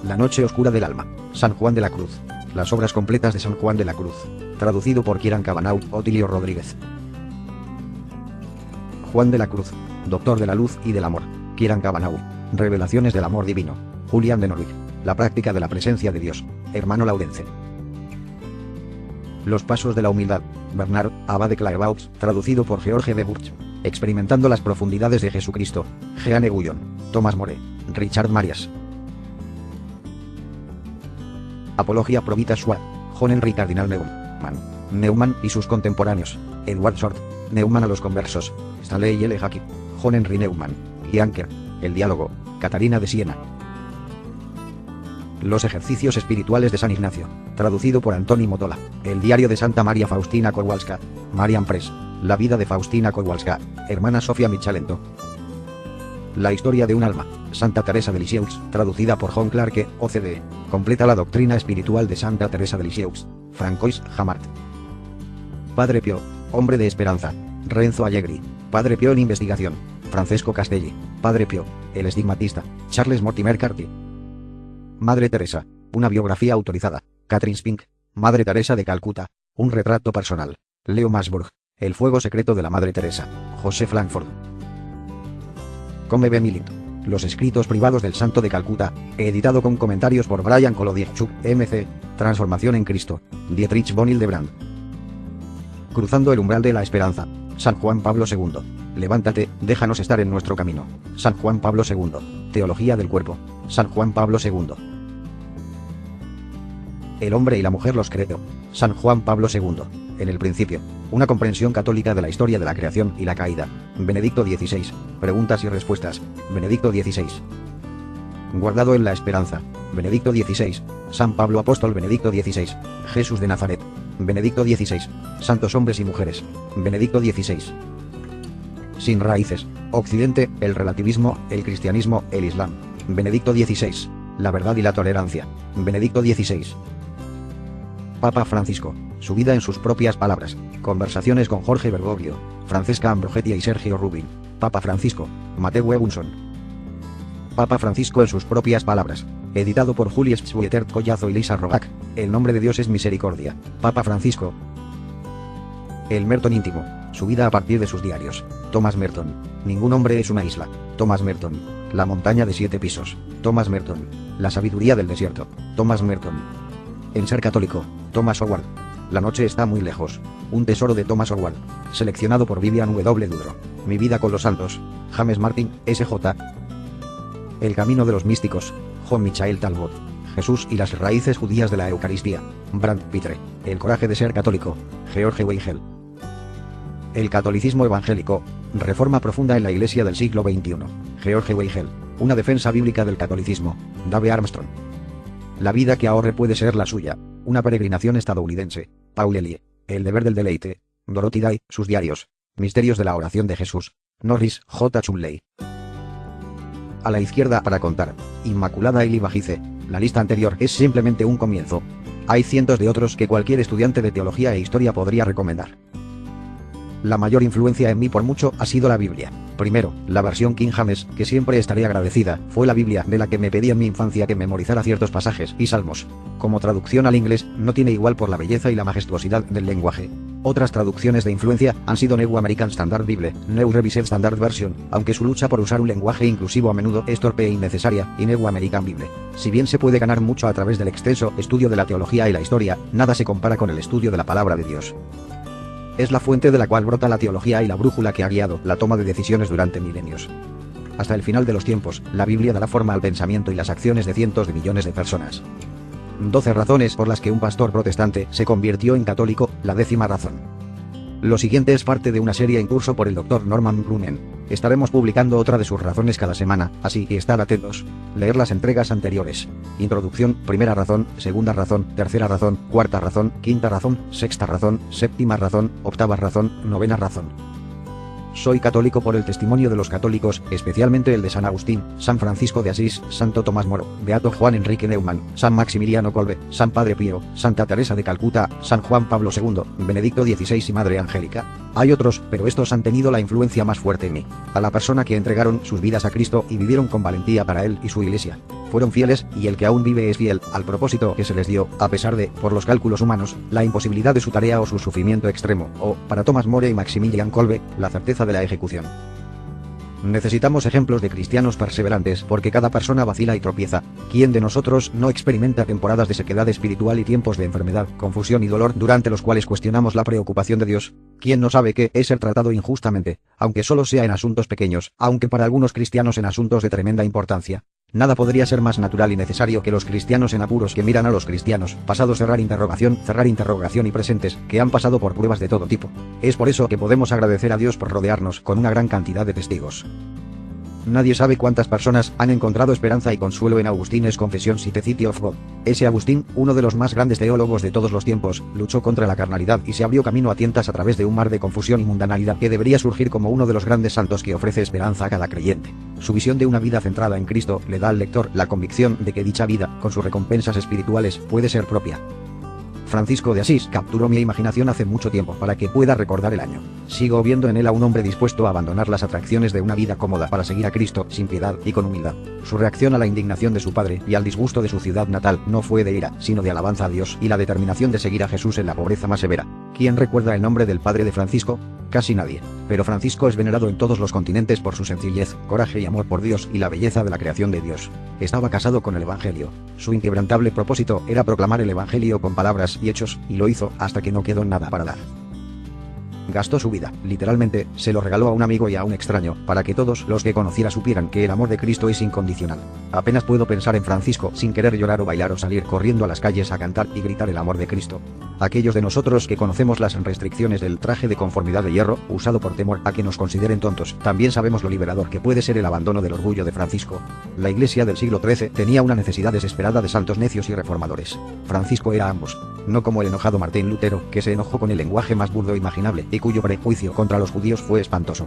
La noche oscura del alma, San Juan de la Cruz, las obras completas de San Juan de la Cruz, traducido por Kieran Cabanau, Otilio Rodríguez. Juan de la Cruz, Doctor de la Luz y del Amor, Kieran Cabanau, Revelaciones del Amor Divino, Julián de Norwich, La práctica de la presencia de Dios, Hermano Laudense. Los pasos de la humildad, Bernard, Abad de Clairvaux, traducido por George de Burch. Experimentando las profundidades de Jesucristo, Jeanne Guyon, Thomas More, Richard Marias. Apología pro vita sua, John Henry Cardinal Neumann y sus contemporáneos, Edward Short, Neumann a los conversos, Stanley L. Hackett, John Henry Neumann, y Anker, El diálogo, Catarina de Siena. Los ejercicios espirituales de San Ignacio, traducido por Antoni Motola, El diario de Santa María Faustina Kowalska, Marian Press, La vida de Faustina Kowalska, Hermana Sofía Michalento. La historia de un alma, Santa Teresa de Lisieux, traducida por John Clarke, OCD, completa la doctrina espiritual de Santa Teresa de Lisieux, Francois Hamart. Padre Pío, hombre de esperanza, Renzo Allegri, Padre Pío en investigación, Francesco Castelli, Padre Pío, el estigmatista, Charles Mortimer Carty. Madre Teresa, una biografía autorizada, Catherine Spink, Madre Teresa de Calcuta, un retrato personal, Leo Masburg, El fuego secreto de la Madre Teresa, Joseph Langford. Come B. Millet, Los escritos privados del Santo de Calcuta, editado con comentarios por Brian Kolodierchuk, M.C., Transformación en Cristo, Dietrich von Hildebrand. Cruzando el umbral de la esperanza, San Juan Pablo II. Levántate, déjanos estar en nuestro camino, San Juan Pablo II. Teología del cuerpo, San Juan Pablo II. El hombre y la mujer los creó, San Juan Pablo II. En el principio, una comprensión católica de la historia de la creación y la caída, Benedicto XVI. Preguntas y respuestas, Benedicto XVI. Guardado en la esperanza, Benedicto XVI. San Pablo Apóstol, Benedicto XVI. Jesús de Nazaret, Benedicto XVI. Santos hombres y mujeres, Benedicto XVI. Sin raíces, Occidente, el relativismo, el cristianismo, el islam, Benedicto XVI. La verdad y la tolerancia, Benedicto XVI. Papa Francisco, su vida en sus propias palabras, conversaciones con Jorge Bergoglio, Francesca Ambrogetti y Sergio Rubin, Papa Francisco, Mateo Ebunson. Papa Francisco en sus propias palabras, editado por Julius Schweitert Collazo y Lisa Rogac, El nombre de Dios es misericordia, Papa Francisco. El Merton íntimo, su vida a partir de sus diarios, Thomas Merton. Ningún hombre es una isla, Thomas Merton. La montaña de 7 pisos, Thomas Merton. La sabiduría del desierto, Thomas Merton. En ser católico, Thomas Howard. La noche está muy lejos, un tesoro de Thomas Howard, seleccionado por Vivian W. Dudro. Mi vida con los santos, James Martin, S.J. El camino de los místicos, John Michael Talbot. Jesús y las raíces judías de la Eucaristía, Brand Pitre. El coraje de ser católico, George Weigel. El catolicismo evangélico, reforma profunda en la Iglesia del siglo XXI, George Weigel. Una defensa bíblica del catolicismo, Dave Armstrong. La vida que ahorre puede ser la suya, una peregrinación estadounidense, Paul Elie. El deber del deleite, Dorothy Day, sus diarios, Misterios de la oración de Jesús, Norris J. Chumley. A la izquierda para contar, Inmaculada Eli Bajice, La lista anterior es simplemente un comienzo. Hay cientos de otros que cualquier estudiante de teología e historia podría recomendar. La mayor influencia en mí por mucho ha sido la Biblia. Primero, la versión King James, que siempre estaré agradecida, fue la Biblia de la que me pedí en mi infancia que memorizara ciertos pasajes y salmos. Como traducción al inglés, no tiene igual por la belleza y la majestuosidad del lenguaje. Otras traducciones de influencia han sido New American Standard Bible, New Revised Standard Version, aunque su lucha por usar un lenguaje inclusivo a menudo es torpe e innecesaria, y New American Bible. Si bien se puede ganar mucho a través del extenso estudio de la teología y la historia, nada se compara con el estudio de la palabra de Dios. Es la fuente de la cual brota la teología y la brújula que ha guiado la toma de decisiones durante milenios. Hasta el final de los tiempos, la Biblia dará forma al pensamiento y las acciones de cientos de millones de personas. 12 razones por las que un pastor protestante se convirtió en católico, la 10ª razón. Lo siguiente es parte de una serie en curso por el Dr. Norman Broomen. Estaremos publicando otra de sus razones cada semana, así que estad atentos. Leer las entregas anteriores. Introducción, primera razón, segunda razón, tercera razón, cuarta razón, quinta razón, sexta razón, séptima razón, octava razón, novena razón. Soy católico por el testimonio de los católicos, especialmente el de San Agustín, San Francisco de Asís, Santo Tomás Moro, Beato Juan Enrique Neumann, San Maximiliano Kolbe, San Padre Pío, Santa Teresa de Calcuta, San Juan Pablo II, Benedicto XVI y Madre Angélica. Hay otros, pero estos han tenido la influencia más fuerte en mí. A la persona que entregaron sus vidas a Cristo y vivieron con valentía para Él y su Iglesia. Fueron fieles, y el que aún vive es fiel al propósito que se les dio, a pesar de, por los cálculos humanos, la imposibilidad de su tarea o su sufrimiento extremo, o, para Tomás More y Maximilian Kolbe, la certeza de la ejecución. Necesitamos ejemplos de cristianos perseverantes porque cada persona vacila y tropieza. ¿Quién de nosotros no experimenta temporadas de sequedad espiritual y tiempos de enfermedad, confusión y dolor durante los cuales cuestionamos la preocupación de Dios? ¿Quién no sabe qué es ser tratado injustamente, aunque solo sea en asuntos pequeños, aunque para algunos cristianos en asuntos de tremenda importancia? Nada podría ser más natural y necesario que los cristianos en apuros que miran a los cristianos, pasados cerrar interrogación y presentes, que han pasado por pruebas de todo tipo. Es por eso que podemos agradecer a Dios por rodearnos con una gran cantidad de testigos. Nadie sabe cuántas personas han encontrado esperanza y consuelo en Augustine's Confessions y The City of God. Ese Agustín, uno de los más grandes teólogos de todos los tiempos, luchó contra la carnalidad y se abrió camino a tientas a través de un mar de confusión y mundanalidad que debería surgir como uno de los grandes santos que ofrece esperanza a cada creyente. Su visión de una vida centrada en Cristo le da al lector la convicción de que dicha vida, con sus recompensas espirituales, puede ser propia. Francisco de Asís capturó mi imaginación hace mucho tiempo para que pueda recordar el año. Sigo viendo en él a un hombre dispuesto a abandonar las atracciones de una vida cómoda para seguir a Cristo sin piedad y con humildad. Su reacción a la indignación de su padre y al disgusto de su ciudad natal no fue de ira, sino de alabanza a Dios y la determinación de seguir a Jesús en la pobreza más severa. ¿Quién recuerda el nombre del padre de Francisco? Casi nadie. Pero Francisco es venerado en todos los continentes por su sencillez, coraje y amor por Dios y la belleza de la creación de Dios. Estaba casado con el Evangelio. Su inquebrantable propósito era proclamar el Evangelio con palabras y hechos, y lo hizo hasta que no quedó nada para dar. Gastó su vida, literalmente, se lo regaló a un amigo y a un extraño, para que todos los que conociera supieran que el amor de Cristo es incondicional. Apenas puedo pensar en Francisco sin querer llorar o bailar o salir corriendo a las calles a cantar y gritar el amor de Cristo. Aquellos de nosotros que conocemos las restricciones del traje de conformidad de hierro, usado por temor a que nos consideren tontos, también sabemos lo liberador que puede ser el abandono del orgullo de Francisco. La Iglesia del siglo XIII tenía una necesidad desesperada de santos necios y reformadores. Francisco era ambos. No como el enojado Martín Lutero, que se enojó con el lenguaje más burdo imaginable, y cuyo prejuicio contra los judíos fue espantoso.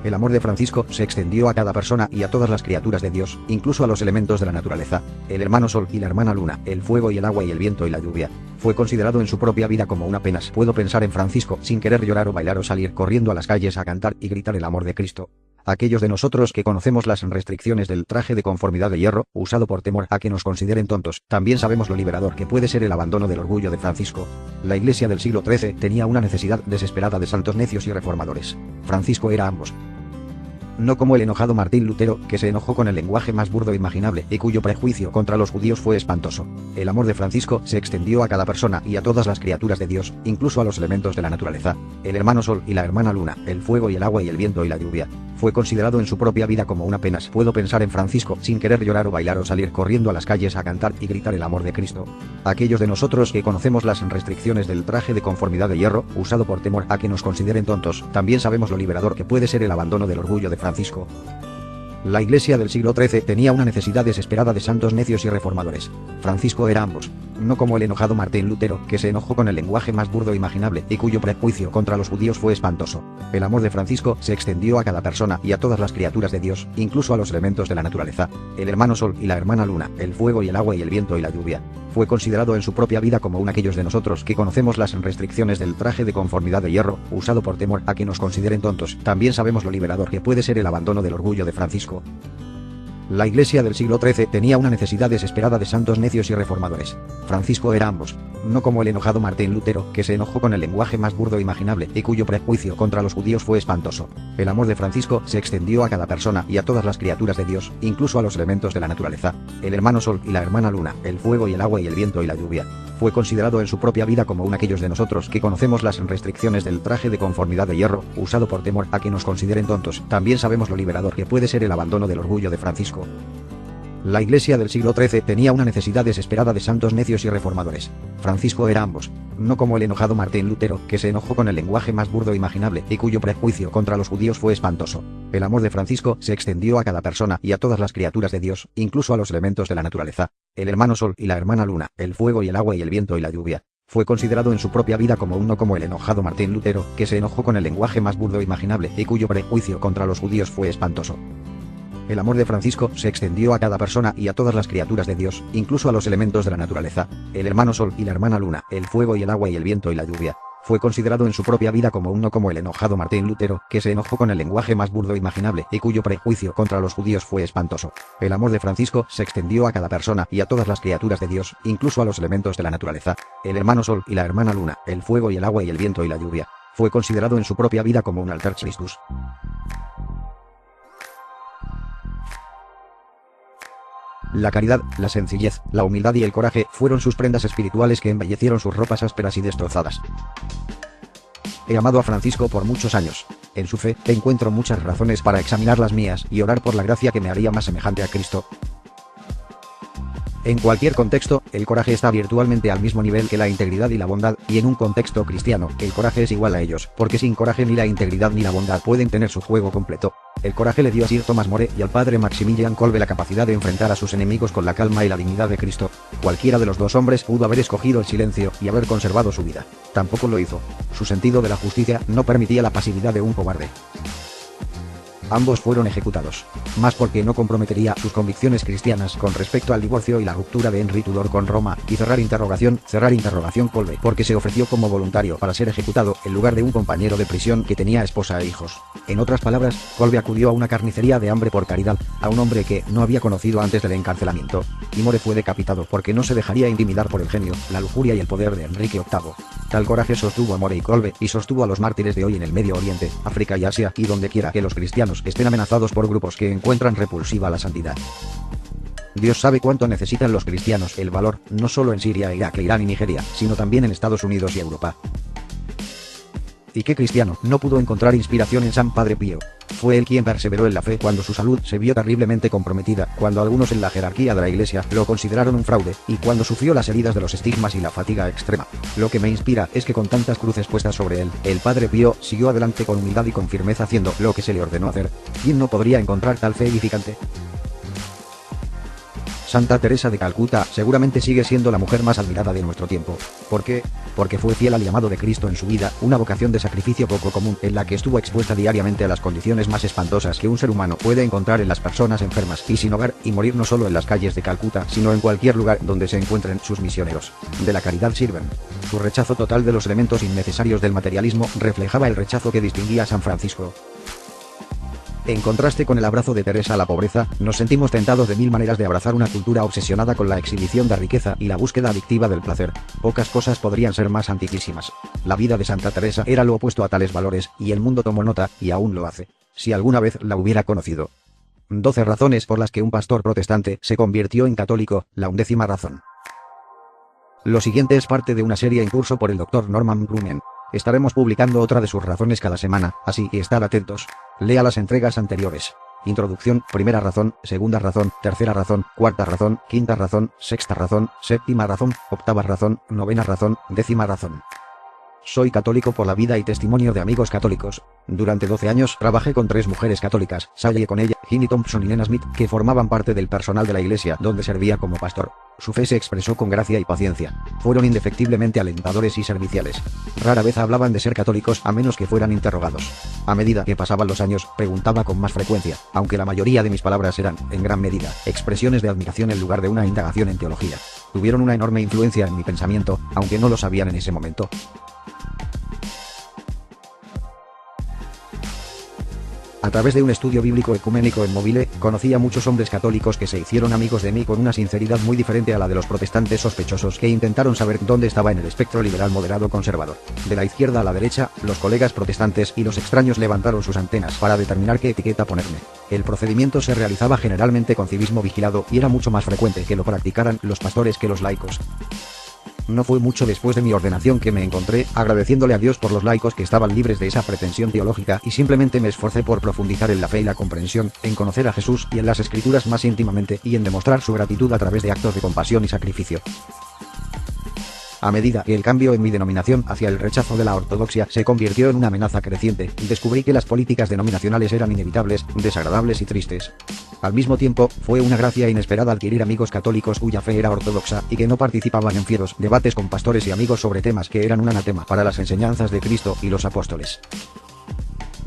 El amor de Francisco se extendió a cada persona y a todas las criaturas de Dios, incluso a los elementos de la naturaleza, el hermano sol y la hermana luna, el fuego y el agua y el viento y la lluvia. Fue considerado en su propia vida como un apenas puedo pensar en Francisco sin querer llorar o bailar o salir corriendo a las calles a cantar y gritar el amor de Cristo. Aquellos de nosotros que conocemos las restricciones del traje de conformidad de hierro, usado por temor a que nos consideren tontos, también sabemos lo liberador que puede ser el abandono del orgullo de Francisco. La Iglesia del siglo XIII tenía una necesidad desesperada de santos necios y reformadores. Francisco era ambos. No como el enojado Martín Lutero, que se enojó con el lenguaje más burdo imaginable y cuyo prejuicio contra los judíos fue espantoso. El amor de Francisco se extendió a cada persona y a todas las criaturas de Dios, incluso a los elementos de la naturaleza, el hermano sol y la hermana luna, el fuego y el agua y el viento y la lluvia. Fue considerado en su propia vida como un apenas puedo pensar en Francisco sin querer llorar o bailar o salir corriendo a las calles a cantar y gritar el amor de Cristo. Aquellos de nosotros que conocemos las restricciones del traje de conformidad de hierro, usado por temor a que nos consideren tontos, también sabemos lo liberador que puede ser el abandono del orgullo de Francisco. La Iglesia del siglo XIII tenía una necesidad desesperada de santos necios y reformadores. Francisco era ambos. No como el enojado Martín Lutero, que se enojó con el lenguaje más burdo imaginable y cuyo prejuicio contra los judíos fue espantoso. El amor de Francisco se extendió a cada persona y a todas las criaturas de Dios, incluso a los elementos de la naturaleza. El hermano sol y la hermana luna, el fuego y el agua y el viento y la lluvia. Fue considerado en su propia vida como un aquellos de nosotros que conocemos las restricciones del traje de conformidad de hierro, usado por temor a que nos consideren tontos. También sabemos lo liberador que puede ser el abandono del orgullo de Francisco. La Iglesia del siglo XIII tenía una necesidad desesperada de santos necios y reformadores. Francisco era ambos. No como el enojado Martín Lutero, que se enojó con el lenguaje más burdo imaginable y cuyo prejuicio contra los judíos fue espantoso. El amor de Francisco se extendió a cada persona y a todas las criaturas de Dios, incluso a los elementos de la naturaleza. El hermano sol y la hermana luna, el fuego y el agua y el viento y la lluvia. Fue considerado en su propia vida como un aquellos de nosotros que conocemos las restricciones del traje de conformidad de hierro, usado por temor a que nos consideren tontos. También sabemos lo liberador que puede ser el abandono del orgullo de Francisco. La Iglesia del siglo XIII tenía una necesidad desesperada de santos necios y reformadores. Francisco era ambos. No como el enojado Martín Lutero, que se enojó con el lenguaje más burdo imaginable y cuyo prejuicio contra los judíos fue espantoso. El amor de Francisco se extendió a cada persona y a todas las criaturas de Dios, incluso a los elementos de la naturaleza. El hermano sol y la hermana luna, el fuego y el agua y el viento y la lluvia. Fue considerado en su propia vida como uno como el enojado Martín Lutero, que se enojó con el lenguaje más burdo imaginable y cuyo prejuicio contra los judíos fue espantoso. El amor de Francisco se extendió a cada persona y a todas las criaturas de Dios, incluso a los elementos de la naturaleza. El hermano sol y la hermana luna, el fuego y el agua y el viento y la lluvia. Fue considerado en su propia vida como uno como el enojado Martín Lutero, que se enojó con el lenguaje más burdo imaginable y cuyo prejuicio contra los judíos fue espantoso. El amor de Francisco se extendió a cada persona y a todas las criaturas de Dios, incluso a los elementos de la naturaleza. El hermano sol y la hermana luna, el fuego y el agua y el viento y la lluvia. Fue considerado en su propia vida como un alter Christus. La caridad, la sencillez, la humildad y el coraje fueron sus prendas espirituales que embellecieron sus ropas ásperas y destrozadas. He amado a Francisco por muchos años. En su fe, encuentro muchas razones para examinar las mías y orar por la gracia que me haría más semejante a Cristo. En cualquier contexto, el coraje está virtualmente al mismo nivel que la integridad y la bondad, y en un contexto cristiano, el coraje es igual a ellos, porque sin coraje ni la integridad ni la bondad pueden tener su juego completo. El coraje le dio a Sir Thomas More y al padre Maximilian Kolbe la capacidad de enfrentar a sus enemigos con la calma y la dignidad de Cristo. Cualquiera de los dos hombres pudo haber escogido el silencio y haber conservado su vida. Tampoco lo hizo. Su sentido de la justicia no permitía la pasividad de un cobarde. Ambos fueron ejecutados. Más porque no comprometería sus convicciones cristianas con respecto al divorcio y la ruptura de Henry Tudor con Roma, y cerrar interrogación Kolbe, porque se ofreció como voluntario para ser ejecutado en lugar de un compañero de prisión que tenía esposa e hijos. En otras palabras, Kolbe acudió a una carnicería de hambre por caridad, a un hombre que no había conocido antes del encarcelamiento, y More fue decapitado porque no se dejaría intimidar por el genio, la lujuria y el poder de Enrique VIII. Tal coraje sostuvo a More y Kolbe, y sostuvo a los mártires de hoy en el Medio Oriente, África y Asia, y donde quiera que los cristianos estén amenazados por grupos que encuentran repulsiva la santidad. Dios sabe cuánto necesitan los cristianos el valor, no solo en Siria, Irak, Irán y Nigeria, sino también en Estados Unidos y Europa. ¿Y qué cristiano no pudo encontrar inspiración en San Padre Pío? Fue él quien perseveró en la fe cuando su salud se vio terriblemente comprometida, cuando algunos en la jerarquía de la Iglesia lo consideraron un fraude, y cuando sufrió las heridas de los estigmas y la fatiga extrema. Lo que me inspira es que con tantas cruces puestas sobre él, el Padre Pío siguió adelante con humildad y con firmeza haciendo lo que se le ordenó hacer. ¿Quién no podría encontrar tal fe edificante? Santa Teresa de Calcuta seguramente sigue siendo la mujer más admirada de nuestro tiempo. ¿Por qué? Porque fue fiel al llamado de Cristo en su vida, una vocación de sacrificio poco común, en la que estuvo expuesta diariamente a las condiciones más espantosas que un ser humano puede encontrar en las personas enfermas y sin hogar, y morir no solo en las calles de Calcuta, sino en cualquier lugar donde se encuentren sus misioneros. De la caridad sirven. Su rechazo total de los elementos innecesarios del materialismo reflejaba el rechazo que distinguía a San Francisco. En contraste con el abrazo de Teresa a la pobreza, nos sentimos tentados de mil maneras de abrazar una cultura obsesionada con la exhibición de riqueza y la búsqueda adictiva del placer. Pocas cosas podrían ser más antiquísimas. La vida de Santa Teresa era lo opuesto a tales valores, y el mundo tomó nota, y aún lo hace. Si alguna vez la hubiera conocido. 12 razones por las que un pastor protestante se convirtió en católico, la 11ª razón. Lo siguiente es parte de una serie en curso por el Dr. Norman Brummen. Estaremos publicando otra de sus razones cada semana, así que estad atentos. Lea las entregas anteriores. Introducción, primera razón, segunda razón, tercera razón, cuarta razón, quinta razón, sexta razón, séptima razón, octava razón, novena razón, décima razón. Soy católico por la vida y testimonio de amigos católicos. Durante 12 años trabajé con 3 mujeres católicas, Sally Conella, Ginny Thompson y Nena Smith, que formaban parte del personal de la iglesia donde servía como pastor. Su fe se expresó con gracia y paciencia. Fueron indefectiblemente alentadores y serviciales. Rara vez hablaban de ser católicos a menos que fueran interrogados. A medida que pasaban los años, preguntaba con más frecuencia, aunque la mayoría de mis palabras eran, en gran medida, expresiones de admiración en lugar de una indagación en teología. Tuvieron una enorme influencia en mi pensamiento, aunque no lo sabían en ese momento. A través de un estudio bíblico ecuménico en Mobile, conocí a muchos hombres católicos que se hicieron amigos de mí con una sinceridad muy diferente a la de los protestantes sospechosos que intentaron saber dónde estaba en el espectro liberal moderado conservador. De la izquierda a la derecha, los colegas protestantes y los extraños levantaron sus antenas para determinar qué etiqueta ponerme. El procedimiento se realizaba generalmente con civismo vigilado y era mucho más frecuente que lo practicaran los pastores que los laicos. No fue mucho después de mi ordenación que me encontré agradeciéndole a Dios por los laicos que estaban libres de esa pretensión teológica y simplemente me esforcé por profundizar en la fe y la comprensión, en conocer a Jesús y en las Escrituras más íntimamente y en demostrar su gratitud a través de actos de compasión y sacrificio. A medida que el cambio en mi denominación hacia el rechazo de la ortodoxia se convirtió en una amenaza creciente, descubrí que las políticas denominacionales eran inevitables, desagradables y tristes. Al mismo tiempo, fue una gracia inesperada adquirir amigos católicos cuya fe era ortodoxa y que no participaban en fieros debates con pastores y amigos sobre temas que eran un anatema para las enseñanzas de Cristo y los apóstoles.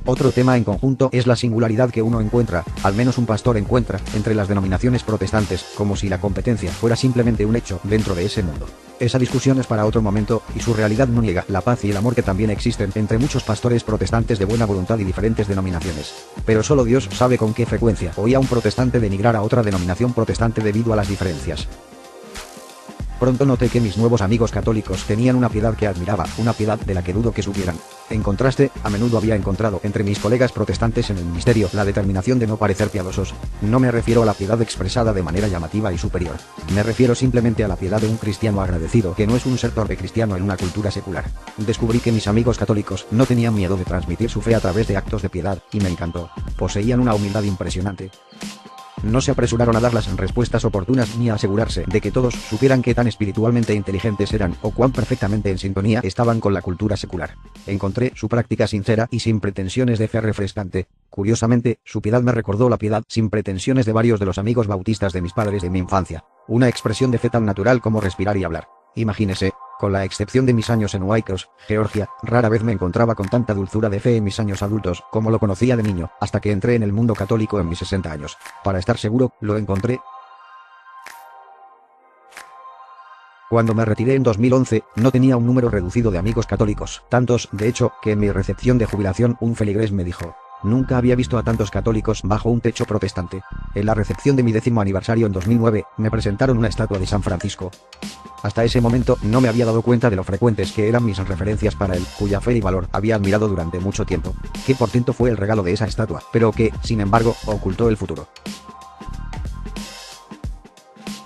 Otro tema en conjunto es la singularidad que uno encuentra, al menos un pastor encuentra, entre las denominaciones protestantes, como si la competencia fuera simplemente un hecho dentro de ese mundo. Esa discusión es para otro momento, y su realidad no niega la paz y el amor que también existen entre muchos pastores protestantes de buena voluntad y diferentes denominaciones. Pero solo Dios sabe con qué frecuencia oía a un protestante denigrar a otra denominación protestante debido a las diferencias. Pronto noté que mis nuevos amigos católicos tenían una piedad que admiraba, una piedad de la que dudo que supieran. En contraste, a menudo había encontrado entre mis colegas protestantes en el ministerio la determinación de no parecer piadosos. No me refiero a la piedad expresada de manera llamativa y superior. Me refiero simplemente a la piedad de un cristiano agradecido que no es un ser torpe cristiano en una cultura secular. Descubrí que mis amigos católicos no tenían miedo de transmitir su fe a través de actos de piedad, y me encantó. Poseían una humildad impresionante. No se apresuraron a dar las respuestas oportunas ni a asegurarse de que todos supieran qué tan espiritualmente inteligentes eran o cuán perfectamente en sintonía estaban con la cultura secular. Encontré su práctica sincera y sin pretensiones de fe refrescante. Curiosamente, su piedad me recordó la piedad sin pretensiones de varios de los amigos bautistas de mis padres de mi infancia. Una expresión de fe tan natural como respirar y hablar. Imagínese. Con la excepción de mis años en Waikraus, Georgia, rara vez me encontraba con tanta dulzura de fe en mis años adultos como lo conocía de niño, hasta que entré en el mundo católico en mis 60 años. Para estar seguro, lo encontré. Cuando me retiré en 2011, no tenía un número reducido de amigos católicos, tantos, de hecho, que en mi recepción de jubilación un feligrés me dijo: nunca había visto a tantos católicos bajo un techo protestante. En la recepción de mi 10º aniversario en 2009, me presentaron una estatua de San Francisco. Hasta ese momento no me había dado cuenta de lo frecuentes que eran mis referencias para él, cuya fe y valor había admirado durante mucho tiempo. Qué portento fue el regalo de esa estatua, pero que, sin embargo, ocultó el futuro.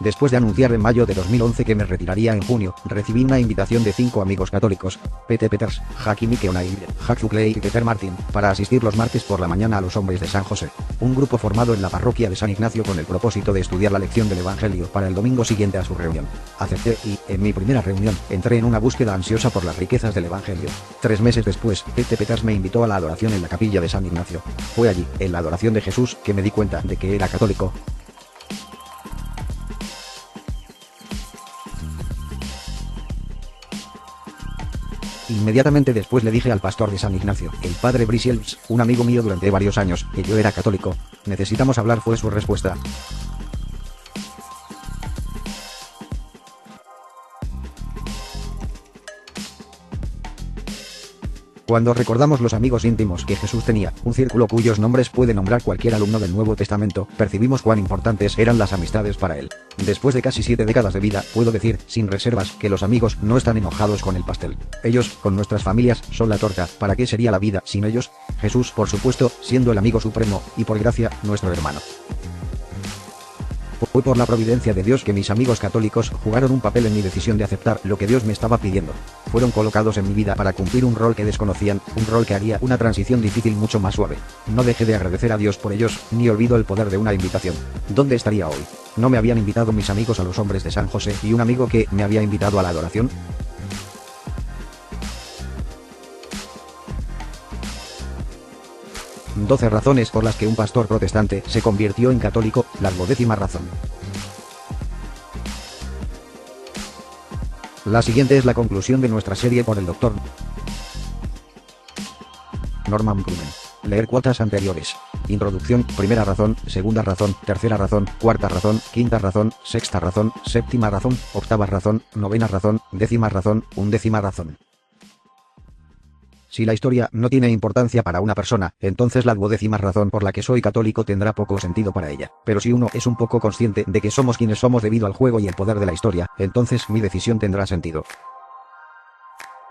Después de anunciar en mayo de 2011 que me retiraría en junio, recibí una invitación de 5 amigos católicos, Pete Peters, Jackie O'Neill, Jack Zuckley y Peter Martin, para asistir los martes por la mañana a los Hombres de San José, un grupo formado en la parroquia de San Ignacio con el propósito de estudiar la lección del Evangelio para el domingo siguiente a su reunión. Acepté y, en mi primera reunión, entré en una búsqueda ansiosa por las riquezas del Evangelio. 3 meses después, Pete Peters me invitó a la adoración en la capilla de San Ignacio. Fue allí, en la adoración de Jesús, que me di cuenta de que era católico. Inmediatamente después le dije al pastor de San Ignacio, el padre Brice Elves, un amigo mío durante varios años, que yo era católico. Necesitamos hablar, fue su respuesta. Cuando recordamos los amigos íntimos que Jesús tenía, un círculo cuyos nombres puede nombrar cualquier alumno del Nuevo Testamento, percibimos cuán importantes eran las amistades para él. Después de casi 7 décadas de vida, puedo decir, sin reservas, que los amigos no están enojados con el pastel. Ellos, con nuestras familias, son la torta. ¿Para qué sería la vida sin ellos? Jesús, por supuesto, siendo el amigo supremo, y por gracia, nuestro hermano. Fue por la providencia de Dios que mis amigos católicos jugaron un papel en mi decisión de aceptar lo que Dios me estaba pidiendo. Fueron colocados en mi vida para cumplir un rol que desconocían, un rol que haría una transición difícil mucho más suave. No dejé de agradecer a Dios por ellos, ni olvido el poder de una invitación. ¿Dónde estaría hoy? ¿No me habían invitado mis amigos a los Hombres de San José y un amigo que me había invitado a la adoración? 12 razones por las que un pastor protestante se convirtió en católico. La 12ª razón. La siguiente es la conclusión de nuestra serie por el Dr. Norman Brummen. Leer cuotas anteriores. Introducción, primera razón, segunda razón, tercera razón, cuarta razón, quinta razón, sexta razón, séptima razón, octava razón, novena razón, décima razón, undécima razón. Si la historia no tiene importancia para una persona, entonces la 12ª razón por la que soy católico tendrá poco sentido para ella. Pero si uno es un poco consciente de que somos quienes somos debido al juego y el poder de la historia, entonces mi decisión tendrá sentido.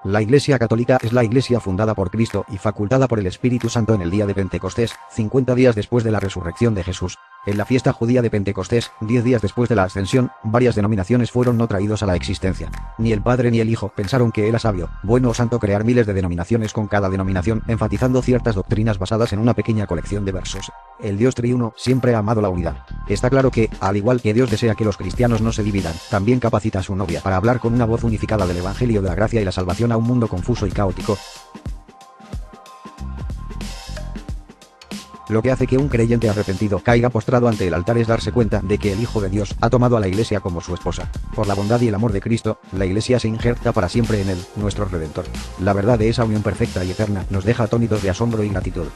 La Iglesia Católica es la Iglesia fundada por Cristo y facultada por el Espíritu Santo en el día de Pentecostés, 50 días después de la resurrección de Jesús. En la fiesta judía de Pentecostés, 10 días después de la ascensión, varias denominaciones fueron no traídos a la existencia. Ni el Padre ni el Hijo pensaron que era sabio, bueno o santo crear miles de denominaciones con cada denominación enfatizando ciertas doctrinas basadas en una pequeña colección de versos. El Dios triuno siempre ha amado la unidad. Está claro que, al igual que Dios desea que los cristianos no se dividan, también capacita a su novia para hablar con una voz unificada del Evangelio de la gracia y la salvación a un mundo confuso y caótico. Lo que hace que un creyente arrepentido caiga postrado ante el altar es darse cuenta de que el Hijo de Dios ha tomado a la Iglesia como su esposa. Por la bondad y el amor de Cristo, la Iglesia se injerta para siempre en Él, nuestro Redentor. La verdad de esa unión perfecta y eterna nos deja atónitos de asombro y gratitud.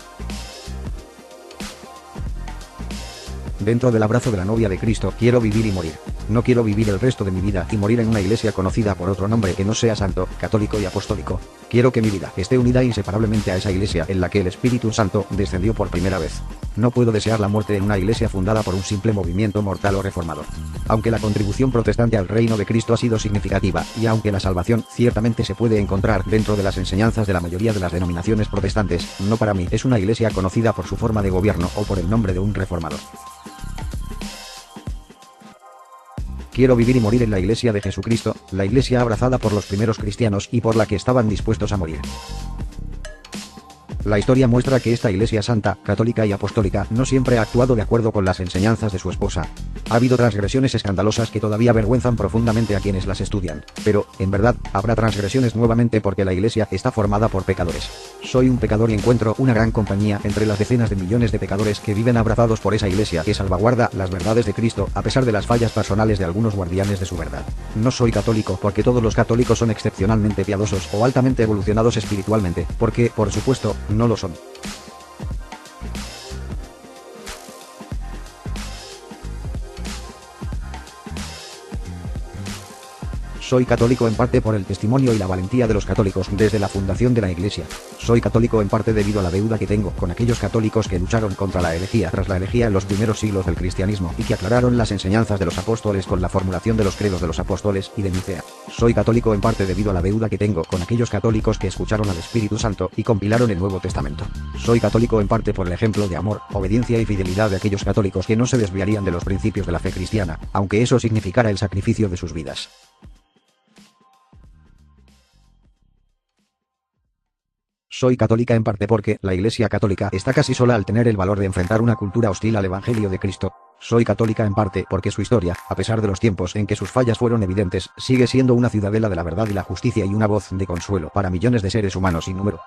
Dentro del abrazo de la novia de Cristo, quiero vivir y morir. No quiero vivir el resto de mi vida y morir en una iglesia conocida por otro nombre que no sea santo, católico y apostólico. Quiero que mi vida esté unida inseparablemente a esa iglesia en la que el Espíritu Santo descendió por primera vez. No puedo desear la muerte en una iglesia fundada por un simple movimiento mortal o reformador. Aunque la contribución protestante al reino de Cristo ha sido significativa, y aunque la salvación ciertamente se puede encontrar dentro de las enseñanzas de la mayoría de las denominaciones protestantes, no para mí es una iglesia conocida por su forma de gobierno o por el nombre de un reformador. Quiero vivir y morir en la Iglesia de Jesucristo, la Iglesia abrazada por los primeros cristianos y por la que estaban dispuestos a morir. La historia muestra que esta Iglesia santa, católica y apostólica no siempre ha actuado de acuerdo con las enseñanzas de su esposa. Ha habido transgresiones escandalosas que todavía avergüenzan profundamente a quienes las estudian, pero, en verdad, habrá transgresiones nuevamente porque la Iglesia está formada por pecadores. Soy un pecador y encuentro una gran compañía entre las decenas de millones de pecadores que viven abrazados por esa Iglesia que salvaguarda las verdades de Cristo a pesar de las fallas personales de algunos guardianes de su verdad. No soy católico porque todos los católicos son excepcionalmente piadosos o altamente evolucionados espiritualmente, porque, por supuesto, no lo son. Soy católico en parte por el testimonio y la valentía de los católicos desde la fundación de la Iglesia. Soy católico en parte debido a la deuda que tengo con aquellos católicos que lucharon contra la herejía tras la herejía en los primeros siglos del cristianismo y que aclararon las enseñanzas de los apóstoles con la formulación de los credos de los apóstoles y de Nicea. Soy católico en parte debido a la deuda que tengo con aquellos católicos que escucharon al Espíritu Santo y compilaron el Nuevo Testamento. Soy católico en parte por el ejemplo de amor, obediencia y fidelidad de aquellos católicos que no se desviarían de los principios de la fe cristiana, aunque eso significara el sacrificio de sus vidas. Soy católica en parte porque la Iglesia Católica está casi sola al tener el valor de enfrentar una cultura hostil al Evangelio de Cristo. Soy católica en parte porque su historia, a pesar de los tiempos en que sus fallas fueron evidentes, sigue siendo una ciudadela de la verdad y la justicia y una voz de consuelo para millones de seres humanos sin número.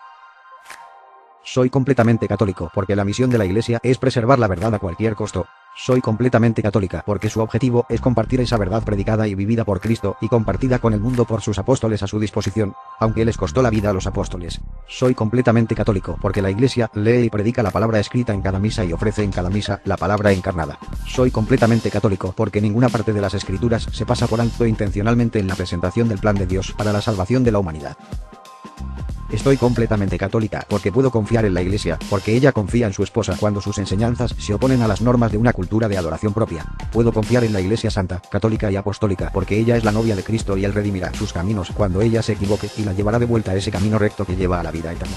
Soy completamente católico porque la misión de la Iglesia es preservar la verdad a cualquier costo. Soy completamente católica porque su objetivo es compartir esa verdad predicada y vivida por Cristo y compartida con el mundo por sus apóstoles a su disposición, aunque les costó la vida a los apóstoles. Soy completamente católico porque la Iglesia lee y predica la palabra escrita en cada misa y ofrece en cada misa la palabra encarnada. Soy completamente católico porque ninguna parte de las Escrituras se pasa por alto intencionalmente en la presentación del plan de Dios para la salvación de la humanidad. Estoy completamente católica porque puedo confiar en la Iglesia, porque ella confía en su esposa cuando sus enseñanzas se oponen a las normas de una cultura de adoración propia. Puedo confiar en la Iglesia Santa, católica y apostólica porque ella es la novia de Cristo y Él redimirá sus caminos cuando ella se equivoque y la llevará de vuelta a ese camino recto que lleva a la vida eterna.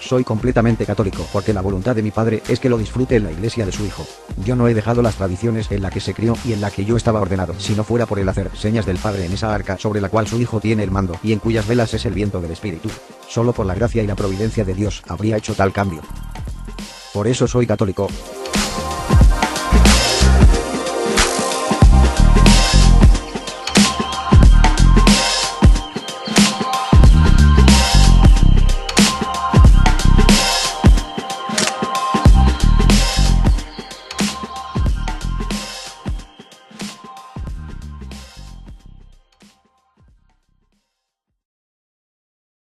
Soy completamente católico porque la voluntad de mi padre es que lo disfrute en la iglesia de su hijo. Yo no he dejado las tradiciones en la que se crió y en la que yo estaba ordenado, si no fuera por el hacer señas del Padre en esa arca sobre la cual su hijo tiene el mando y en cuyas velas es el viento del Espíritu. Solo por la gracia y la providencia de Dios habría hecho tal cambio. Por eso soy católico.